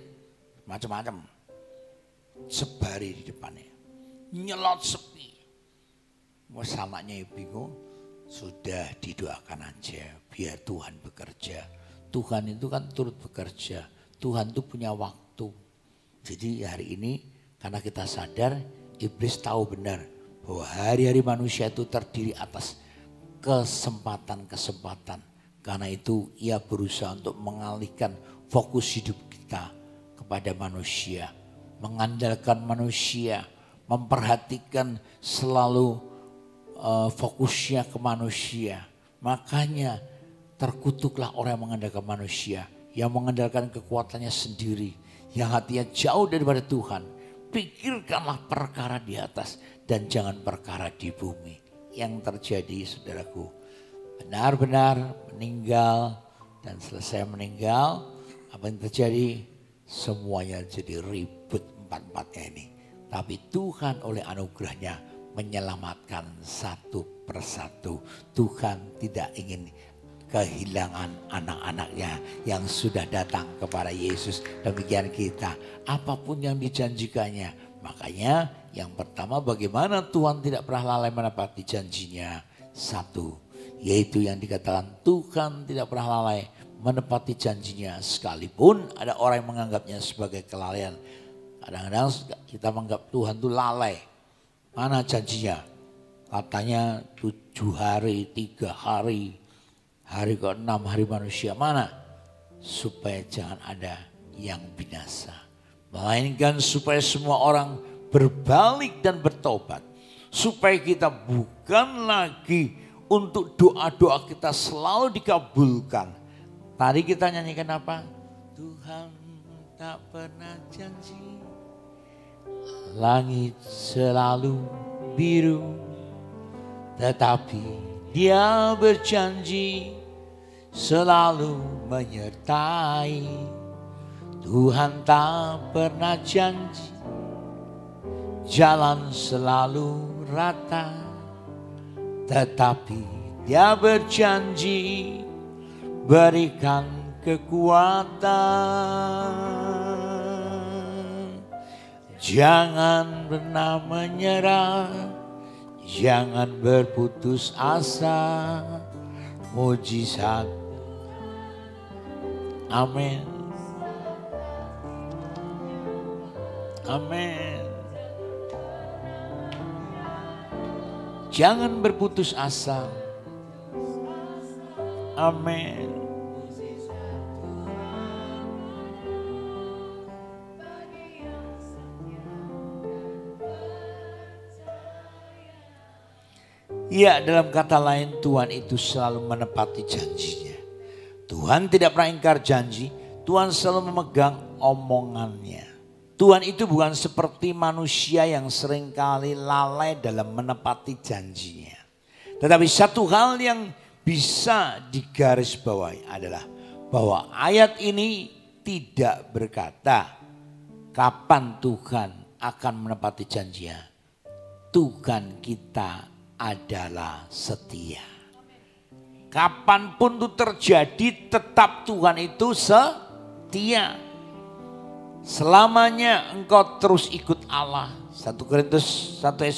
macam-macam. Sebari di depannya, nyelot sepi. Wes anaknya bingung. Sudah didoakan aja, biar Tuhan bekerja. Tuhan itu kan turut bekerja. Tuhan itu punya waktu. Jadi hari ini karena kita sadar, iblis tahu benar bahwa hari-hari manusia itu terdiri atas kesempatan-kesempatan. Karena itu ia berusaha untuk mengalihkan fokus hidup kita kepada manusia. Mengandalkan manusia, memperhatikan selalu fokusnya ke manusia. Makanya terkutuklah orang yang mengandalkan manusia, yang mengandalkan kekuatannya sendiri, yang hatinya jauh daripada Tuhan. Pikirkanlah perkara di atas dan jangan perkara di bumi. Yang terjadi, saudaraku, benar-benar meninggal, dan selesai meninggal, apa yang terjadi? Semuanya jadi ribut empat-empatnya ini. Tapi Tuhan oleh anugerahnya menyelamatkan satu persatu. Tuhan tidak ingin kehilangan anak-anaknya yang sudah datang kepada Yesus. Demikian kita, apapun yang dijanjikannya. Makanya yang pertama, bagaimana Tuhan tidak pernah lalai menepati janjinya. Satu, yaitu yang dikatakan Tuhan tidak pernah lalai menepati janjinya. Sekalipun ada orang yang menganggapnya sebagai kelalaian. Kadang-kadang kita menganggap Tuhan itu lalai. Mana janjinya? Katanya 7 hari, 3 hari. Hari ke-6 hari manusia. Mana? Supaya jangan ada yang binasa. Melainkan supaya semua orang berbalik dan bertobat. Supaya kita bukan lagi untuk doa-doa kita selalu dikabulkan. Tadi kita nyanyikan apa? Tuhan tak pernah janji, langit selalu biru, tetapi Dia berjanji selalu menyertai. Tuhan tak pernah janji jalan selalu rata, tetapi Dia berjanji berikan kekuatan. Jangan pernah menyerah, jangan berputus asa. Mujizat, amin, amin. Jangan berputus asa, amin. Ya, dalam kata lain Tuhan itu selalu menepati janjinya. Tuhan tidak pernah ingkar janji. Tuhan selalu memegang omongannya. Tuhan itu bukan seperti manusia yang seringkali lalai dalam menepati janjinya. Tetapi satu hal yang bisa digarisbawahi adalah bahwa ayat ini tidak berkata kapan Tuhan akan menepati janjinya. Tuhan kita adalah setia. Kapanpun itu terjadi, tetap Tuhan itu setia. Selamanya engkau terus ikut Allah. 1 Korintus 1 ayat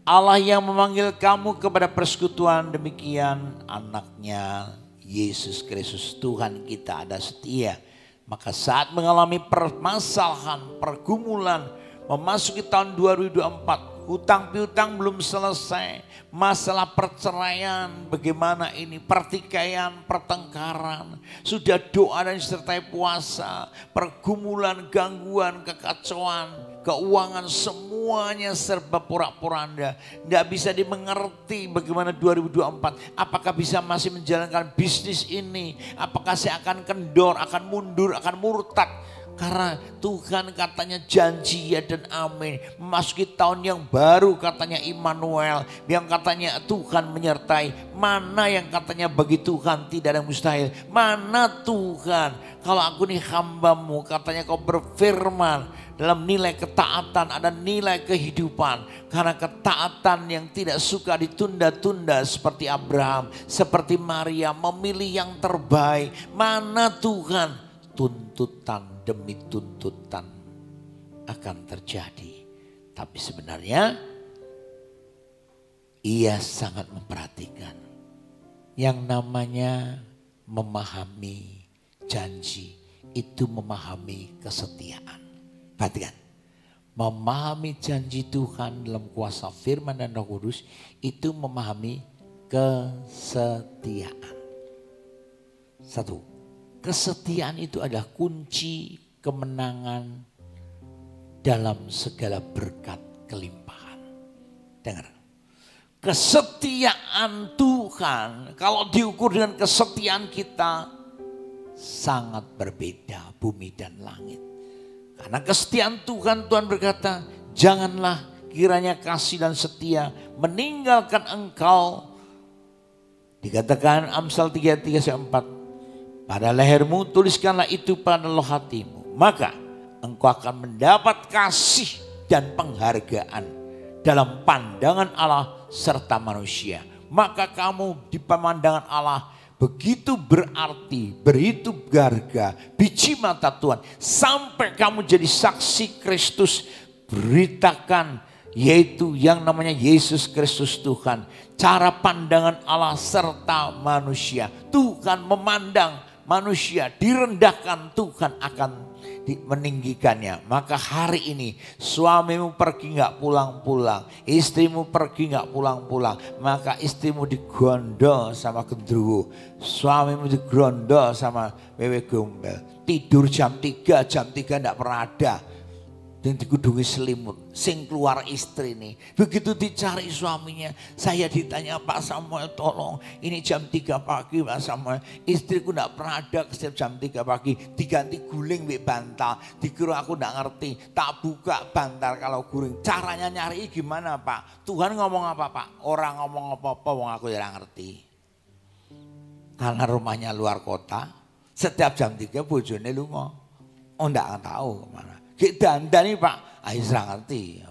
9. Allah yang memanggil kamu kepada persekutuan, demikian anaknya Yesus Kristus. Tuhan kita ada setia. Maka saat mengalami permasalahan, pergumulan, memasuki tahun 2024, hutang piutang belum selesai, masalah perceraian, bagaimana ini, pertikaian, pertengkaran, sudah doa dan disertai puasa, pergumulan, gangguan, kekacauan, keuangan, semuanya serba porak-poranda. Tidak bisa dimengerti bagaimana 2024, apakah bisa masih menjalankan bisnis ini, apakah saya akan kendor, akan mundur, akan murtad. Karena Tuhan katanya janji ya dan amin. Memasuki tahun yang baru katanya Immanuel. Yang katanya Tuhan menyertai. Mana yang katanya bagi Tuhan tidak ada yang mustahil. Mana Tuhan, kalau aku nih hambamu, katanya kau berfirman. Dalam nilai ketaatan ada nilai kehidupan. Karena ketaatan yang tidak suka ditunda-tunda seperti Abraham. Seperti Maria memilih yang terbaik. Mana Tuhan, tuntutan demi tuntutan akan terjadi. Tapi sebenarnya ia sangat memperhatikan yang namanya memahami janji. Itu memahami kesetiaan. Perhatikan, memahami janji Tuhan dalam kuasa firman dan Roh Kudus itu memahami kesetiaan. Satu, kesetiaan itu adalah kunci kemenangan dalam segala berkat kelimpahan. Dengar, kesetiaan Tuhan kalau diukur dengan kesetiaan kita sangat berbeda bumi dan langit. Karena kesetiaan Tuhan, Tuhan berkata, janganlah kiranya kasih dan setia meninggalkan engkau. Dikatakan Amsal 3:3-4. Pada lehermu tuliskanlah itu pada loh hatimu. Maka engkau akan mendapat kasih dan penghargaan dalam pandangan Allah serta manusia. Maka kamu di pemandangan Allah begitu berarti, begitu berharga, biji mata Tuhan. Sampai kamu jadi saksi Kristus, beritakan yaitu yang namanya Yesus Kristus Tuhan. Cara pandangan Allah serta manusia. Tuhan memandang manusia direndahkan, Tuhan akan meninggikannya. Maka hari ini suamimu pergi gak pulang-pulang, istrimu pergi gak pulang-pulang, maka istrimu digondol sama gendruwo, suamimu digondol sama wewe gombel. Tidur jam 3 gak pernah ada. Dan digudungi selimut, sing keluar istri nih. Begitu dicari suaminya, saya ditanya, Pak Samuel tolong, ini jam 3 pagi Pak Samuel, istriku gak pernah ada setiap jam 3 pagi, diganti guling wik bantal, dikira aku gak ngerti, tak buka bantal kalau guling. Caranya nyari gimana Pak? Tuhan ngomong apa Pak? Orang ngomong apa-apa, wong aku ya ngerti. Karena rumahnya luar kota, setiap jam 3 bojone lunga. Oh gak tahu kemana. Gek dandan nih Pak, ayo ngerti.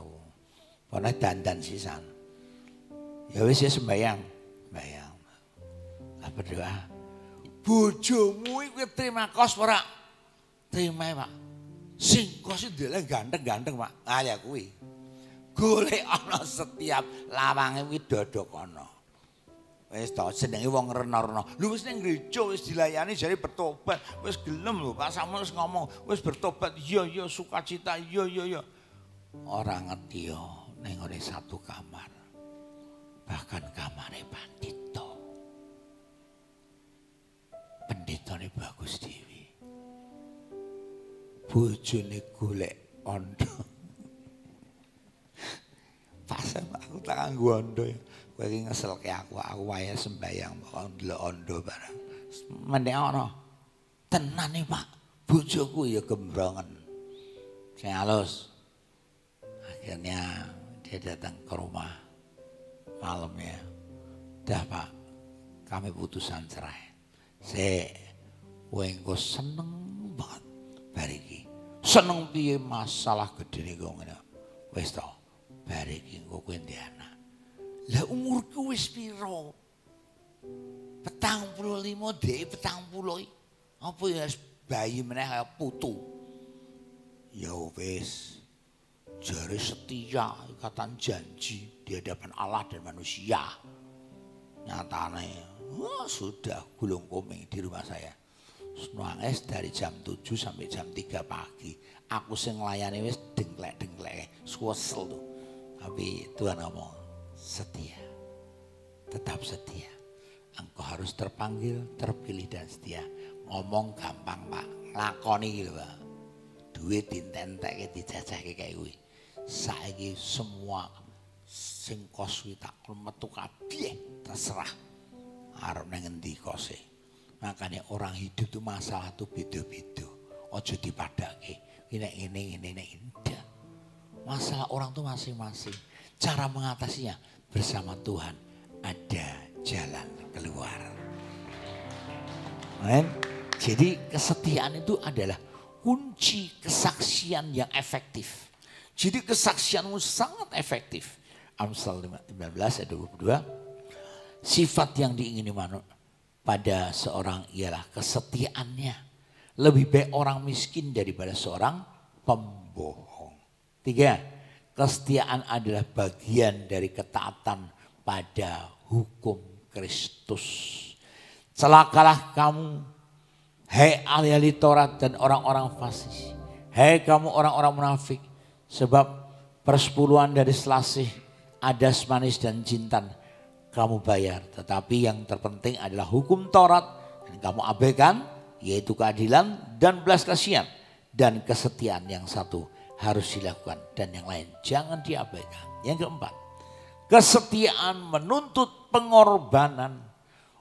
Pernah dandan sisan. Ya wis ya sembayang. Lah berdoa. Bojomu iku terima kos ora? Terima Pak. Sing kos ndeleng ganteng-ganteng Pak. Ah ya kuwi. Golek ana setiap lawange kuwi dodok ana. Wis to jenenge wong rena-rena. Lho wis ning gereja wis dilayani jare bertobat. Wis gelem lho Pak Samuel wis ngomong, wis bertobat. Iya sukacita. Iya. Ora ngerti yo ning ngene satu kamar. Bahkan kamare pandita. Pendetane bagus dewi. Bojone golek ondo. Pas aku tak nganggo ondo ya. Kowe iki ngeselke aku wae sembayang kok ndelok ondo bareng. Mendek ana. Tenan nih Pak, bojoku ya gembrongen. Sing halus. Akhirnya dia datang ke rumah malamnya. Dah Pak, kami putusan cerai. Kowe engko seneng banget bar iki. Seneng piye masalah gedene kok ngene. Wis to, bar iki engko kowe ndek anak. Lah umurku wis piro? 45 dhek 40. Apa ya bayi meneh kaya putu. Ya wis. Jare setia ikatan janji di hadapan Allah dan manusia. Nyatane sudah gulung komeng di rumah saya. Nangis dari jam 7 sampai jam 3 pagi. Aku sing nglayani wis dengklek-dengklek, suwesel tuh. Tapi Tuhan ngomong, setia, tetap setia. Engkau harus terpanggil, terpilih dan setia. Ngomong gampang Pak, nglakoni gitu Pak. Duit dintentek dijajahke kayak kuwi. Saiki semua sing kos kuwi tak metu kabeh terserah. Arep nang endi kose. Makanya orang hidup itu masalah tuh beda-beda. Ojo dipadake. Ini indah. Masalah orang tuh masing-masing. Cara mengatasinya bersama Tuhan ada jalan keluar. Amen. Jadi kesetiaan itu adalah kunci kesaksian yang efektif. Jadi kesaksianmu sangat efektif. Amsal 15 ayat 22. Sifat yang diingini pada seorang ialah kesetiaannya. Lebih baik orang miskin daripada seorang pembohong. 3. Kesetiaan adalah bagian dari ketaatan pada hukum Kristus. Celakalah kamu, hai ahli Taurat dan orang-orang fasik. Hai kamu orang-orang munafik, sebab persepuluhan dari selasih, adas manis dan jintan. kamu bayar. Tetapi yang terpenting adalah hukum Taurat dan kamu abaikan, yaitu keadilan dan belas kasihan dan kesetiaan yang satu harus dilakukan dan yang lain jangan diabaikan. Yang keempat, kesetiaan menuntut pengorbanan.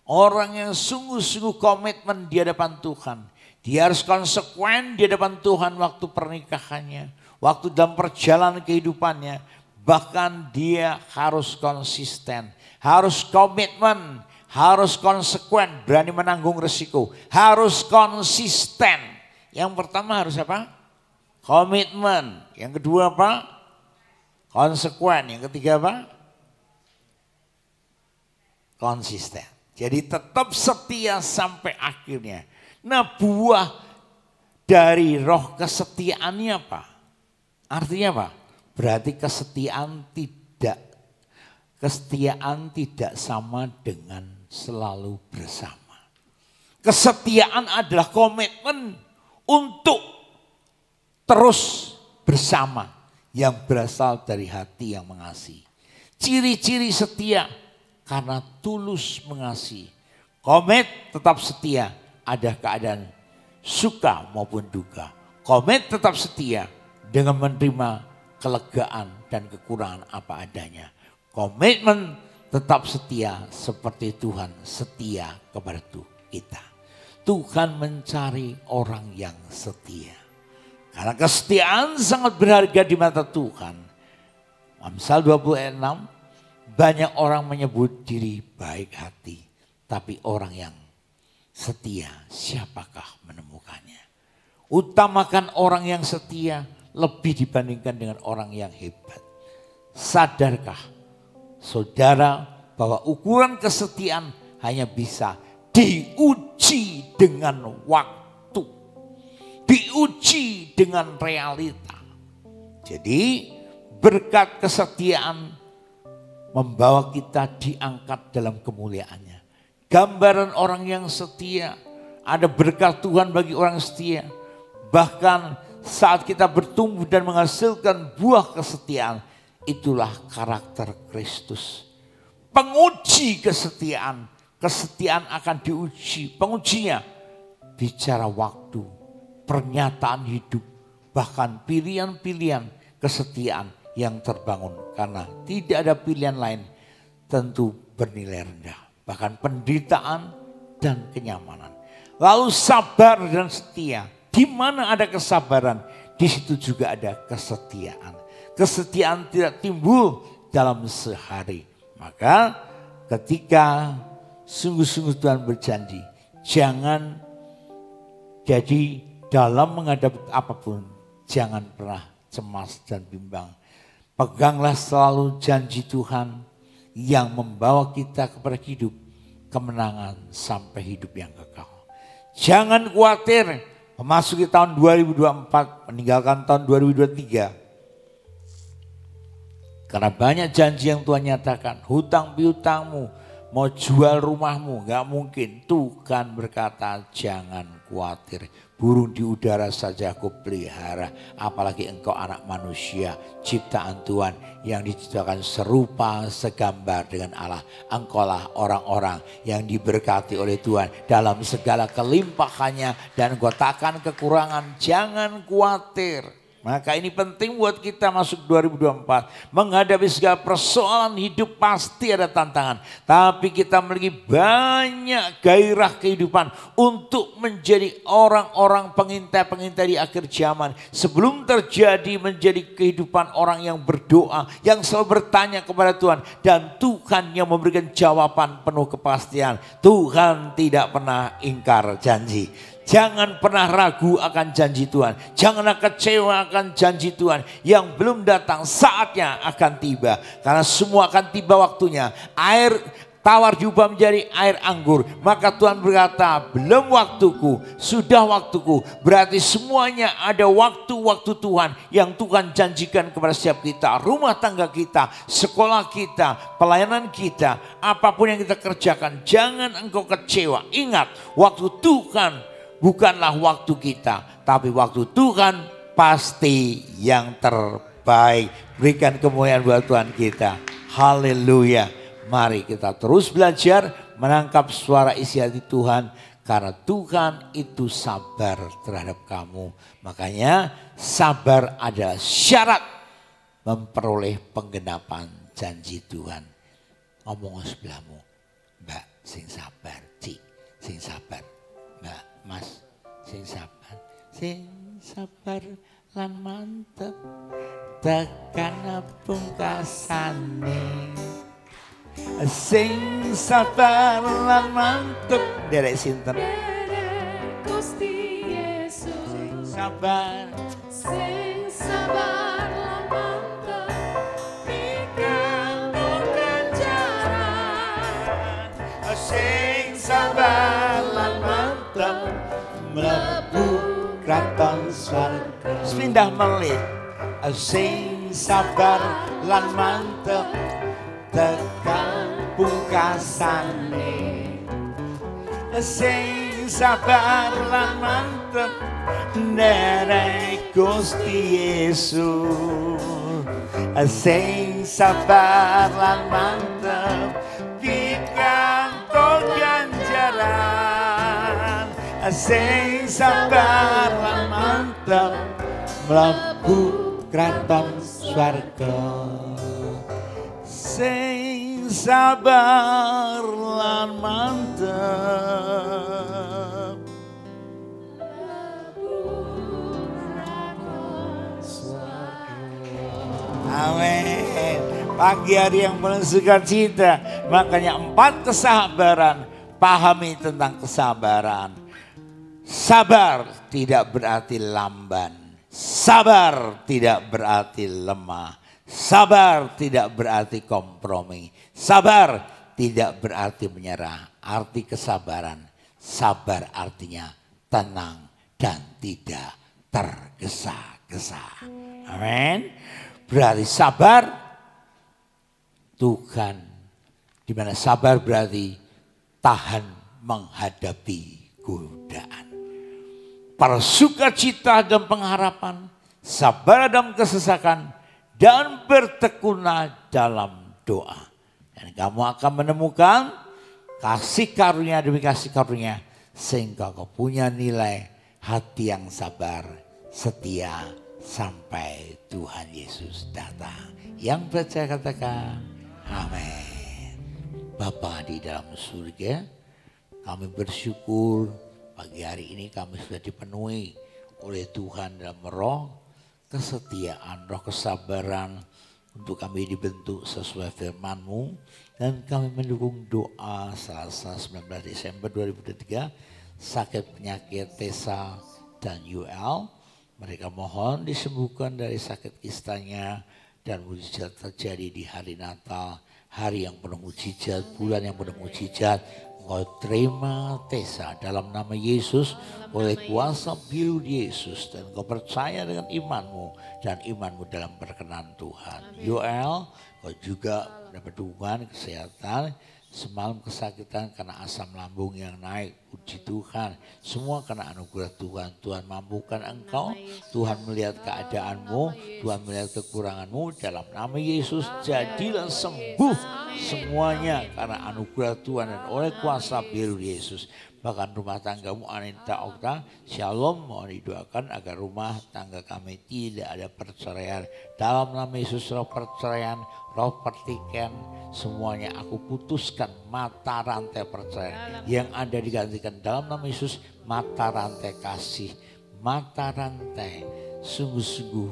Orang yang sungguh-sungguh komitmen di hadapan Tuhan, dia harus konsekuen di hadapan Tuhan waktu pernikahannya, waktu dalam perjalanan kehidupannya. Bahkan dia harus konsisten, harus komitmen, harus konsekuen, berani menanggung resiko, harus konsisten. Yang pertama harus apa? Komitmen. Yang kedua apa? Konsekuen. Yang ketiga apa? Konsisten. Jadi tetap setia sampai akhirnya. Nah, buah dari roh kesetiaannya apa? Artinya apa? Berarti kesetiaan tidak sama dengan selalu bersama. Kesetiaan adalah komitmen untuk terus bersama yang berasal dari hati yang mengasihi. Ciri-ciri setia karena tulus mengasihi. Komit tetap setia, ada keadaan suka maupun duka. Komit tetap setia dengan menerima kelegaan dan kekurangan apa adanya. Komitmen tetap setia seperti Tuhan setia kepada kita. Tuhan mencari orang yang setia. Karena kesetiaan sangat berharga di mata Tuhan. Amsal 26, banyak orang menyebut diri baik hati, tapi orang yang setia siapakah menemukannya? Utamakan orang yang setia lebih dibandingkan dengan orang yang hebat. Sadarkah saudara bahwa ukuran kesetiaan hanya bisa diuji dengan waktu, diuji dengan realita. Jadi berkat kesetiaan membawa kita diangkat dalam kemuliaannya. Gambaran orang yang setia, ada berkat Tuhan bagi orang setia. Bahkan saat kita bertumbuh dan menghasilkan buah kesetiaan, itulah karakter Kristus. Penguji kesetiaan, kesetiaan akan diuji. Pengujinya bicara waktu, pernyataan hidup, bahkan pilihan-pilihan kesetiaan yang terbangun. Karena tidak ada pilihan lain, tentu bernilai rendah. Bahkan penderitaan dan kenyamanan. Lalu sabar dan setia. Di mana ada kesabaran, di situ juga ada kesetiaan. Kesetiaan tidak timbul dalam sehari. Maka ketika sungguh-sungguh Tuhan berjanji, jangan jadi dalam menghadapi apapun, jangan pernah cemas dan bimbang. Peganglah selalu janji Tuhan yang membawa kita kepada hidup kemenangan sampai hidup yang kekal. Jangan khawatir memasuki tahun 2024, meninggalkan tahun 2023. Karena banyak janji yang Tuhan nyatakan, hutang piutangmu, mau jual rumahmu, gak mungkin. Tuhan berkata jangan khawatir. Burung di udara saja aku pelihara, apalagi engkau anak manusia, ciptaan Tuhan yang diciptakan serupa segambar dengan Allah. Engkaulah orang-orang yang diberkati oleh Tuhan dalam segala kelimpahannya dan engkau takkan kekurangan. Jangan khawatir. Maka ini penting buat kita masuk 2024. Menghadapi segala persoalan hidup pasti ada tantangan. Tapi kita memiliki banyak gairah kehidupan untuk menjadi orang-orang pengintai-pengintai di akhir zaman. Sebelum terjadi menjadi kehidupan orang yang berdoa, yang selalu bertanya kepada Tuhan. Dan Tuhan yang memberikan jawaban penuh kepastian. Tuhan tidak pernah ingkar janji. Jangan pernah ragu akan janji Tuhan. Janganlah kecewa akan janji Tuhan yang belum datang, saatnya akan tiba. Karena semua akan tiba waktunya. Air tawar diubah menjadi air anggur. Maka Tuhan berkata, belum waktuku, sudah waktuku. Berarti semuanya ada waktu-waktu Tuhan yang Tuhan janjikan kepada setiap kita. Rumah tangga kita, sekolah kita, pelayanan kita, apapun yang kita kerjakan. Jangan engkau kecewa. Ingat, waktu Tuhan bukanlah waktu kita, tapi waktu Tuhan pasti yang terbaik. Berikan kemuliaan buat Tuhan kita. Haleluya. Mari kita terus belajar menangkap suara isi hati Tuhan. Karena Tuhan itu sabar terhadap kamu. Makanya sabar adalah syarat memperoleh penggenapan janji Tuhan. Ngomong sebelahmu, Mbak sing sabar, Cik sing sabar. Mbak, Mas sing sabar lan mantep tekan pungkasane. Sing sabar lan mantep derek sinten Gusti Yesus. sabar Sing sabar lan mantep pikantuk ganjaran. Sing sabar lan mantep mlebu kraton swarga. Pindah melih. Sing sabar lan mantep tekan pungkasane. Sing sabar lan mantep nderek Gusti Yesus. Sing sabar lan mantep pikantuk ganjaran. Sing sabar lan mantep mlebu kraton swarga. Sing sabar lan mantep amin. Pagi hari yang penuh sukacita. Makanya 4 kesabaran. Pahami tentang kesabaran. Sabar tidak berarti lamban. Sabar tidak berarti lemah. Sabar tidak berarti kompromi. Sabar tidak berarti menyerah. Arti kesabaran. Sabar artinya tenang dan tidak tergesa-gesa. Amin. Berarti sabar Tuhan. Di mana sabar berarti tahan menghadapi godaan. Bersukacita dan pengharapan. Sabar dalam kesesakan. Dan bertekunlah dalam doa. Dan kamu akan menemukan kasih karunia demi kasih karunia. Sehingga kau punya nilai hati yang sabar, setia sampai Tuhan Yesus datang. Yang percaya katakan amin. Bapa di dalam surga, kami bersyukur pagi hari ini kami sudah dipenuhi oleh Tuhan dalam roh. Kesetiaan, roh kesabaran untuk kami dibentuk sesuai firman-Mu dan kami mendukung doa Selasa 19 Desember 2023 sakit penyakit Tessa dan UL. Mereka mohon disembuhkan dari sakit kistanya dan mujizat terjadi di hari Natal, hari yang penuh mujizat, bulan yang penuh mujizat. Engkau terima Tessa dalam nama Yesus oleh kuasa biru Yesus. Dan engkau percaya dengan imanmu dan imanmu dalam perkenan Tuhan. Yoel, engkau juga mendapat dukungan kesehatan. Semalam kesakitan karena asam lambung yang naik. Puji Tuhan. Semua karena anugerah Tuhan. Tuhan mampukan engkau. Tuhan melihat keadaanmu. Tuhan melihat kekuranganmu. Dalam nama Yesus jadilah sembuh semuanya karena anugerah Tuhan dan oleh kuasa biru Yesus. Bahkan rumah tanggamu Anita Okta, Shalom, mohon didoakan agar rumah tangga kami tidak ada perceraian. Dalam nama Yesus roh perceraian, roh pertikaian, semuanya aku putuskan mata rantai perceraian. Yang ada digantikan dalam nama Yesus mata rantai kasih, mata rantai sungguh-sungguh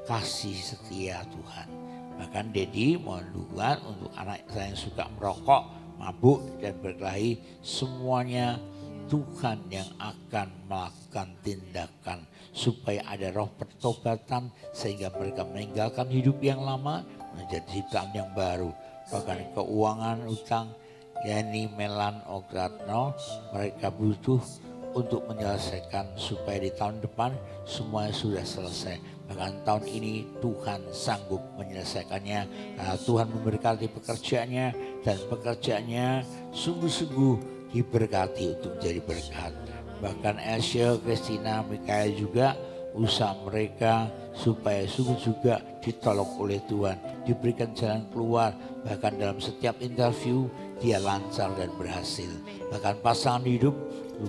kasih setia Tuhan. Bahkan Dedi mohon dukungan untuk anak saya yang suka merokok, mabuk dan berkelahi, semuanya Tuhan yang akan melakukan tindakan supaya ada roh pertobatan sehingga mereka meninggalkan hidup yang lama menjadi ciptaan yang baru. Bahkan keuangan utang Yani Melan Ogratno mereka butuh untuk menyelesaikan supaya di tahun depan semuanya sudah selesai. Bahkan tahun ini Tuhan sanggup menyelesaikannya karena Tuhan memberkati pekerjaannya dan pekerjaannya sungguh-sungguh diberkati untuk menjadi berkat. Bahkan Elsie, Christina, Mikael juga usaha mereka, supaya sungguh juga ditolong oleh Tuhan, diberikan jalan keluar, bahkan dalam setiap interview dia lancar dan berhasil. Bahkan pasangan hidup,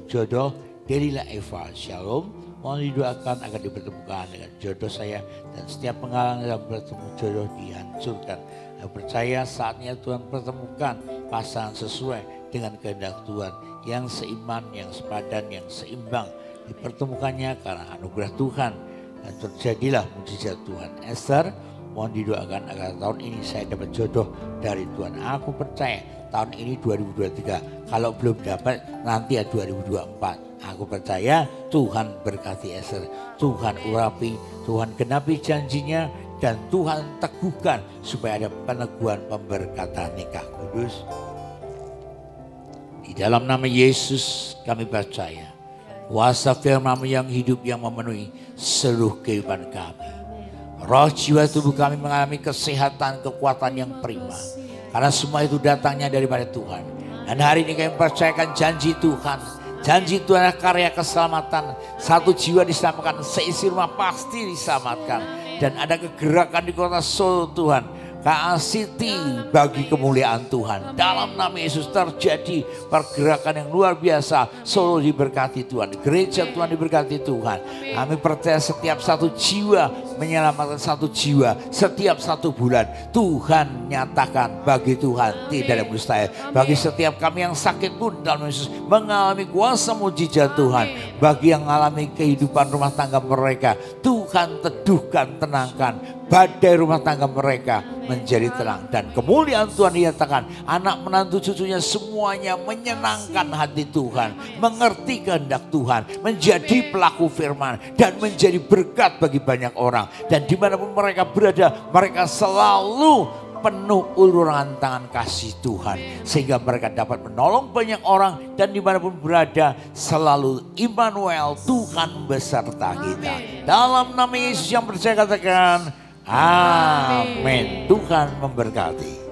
jodoh, Delila Eva, Shalom, mohon didoakan agar dipertemukan dengan jodoh saya, dan setiap penghalang dalam bertemu jodoh dihancurkan. Saya percaya saatnya Tuhan pertemukan pasangan sesuai dengan kehendak Tuhan, yang seiman, yang sepadan, yang seimbang. Dipertemukannya karena anugerah Tuhan, dan terjadilah mujizat Tuhan. Esther, mohon didoakan agar tahun ini saya dapat jodoh dari Tuhan. Aku percaya tahun ini 2023. Kalau belum dapat nanti ya 2024. Aku percaya Tuhan berkati Esther. Tuhan urapi, Tuhan genapi janjinya, dan Tuhan teguhkan supaya ada peneguhan pemberkatan nikah kudus. Di dalam nama Yesus kami percaya. Kuasa firman-Mu yang hidup yang memenuhi seluruh kehidupan kami. Roh jiwa tubuh kami mengalami kesehatan, kekuatan yang prima. Karena semua itu datangnya daripada Tuhan. Dan hari ini kami percayakan janji Tuhan. Janji Tuhan adalah karya keselamatan. Satu jiwa diselamatkan, seisi rumah pasti diselamatkan. Dan ada kegerakan di kota Solo Tuhan. KA City bagi kemuliaan Tuhan. Dalam nama Yesus terjadi pergerakan yang luar biasa. Solo diberkati Tuhan, gereja Tuhan diberkati Tuhan. Kami percaya setiap satu jiwa menyelamatkan satu jiwa. Setiap satu bulan Tuhan nyatakan bagi Tuhan tidak ada mustahil. Bagi setiap kami yang sakit pun dalam Yesus mengalami kuasa mujizat Tuhan. Bagi yang mengalami kehidupan rumah tangga mereka, Tuhan teduhkan, tenangkan. Badai rumah tangga mereka menjadi tenang, dan kemuliaan Tuhan dinyatakan. Anak menantu cucunya semuanya menyenangkan hati Tuhan, mengerti kehendak Tuhan, menjadi pelaku firman dan menjadi berkat bagi banyak orang. Dan dimanapun mereka berada, mereka selalu penuh uluran tangan kasih Tuhan, sehingga mereka dapat menolong banyak orang. Dan dimanapun berada selalu Immanuel, Tuhan beserta kita. Dalam nama Yesus yang percaya katakan amin. Tuhan memberkati.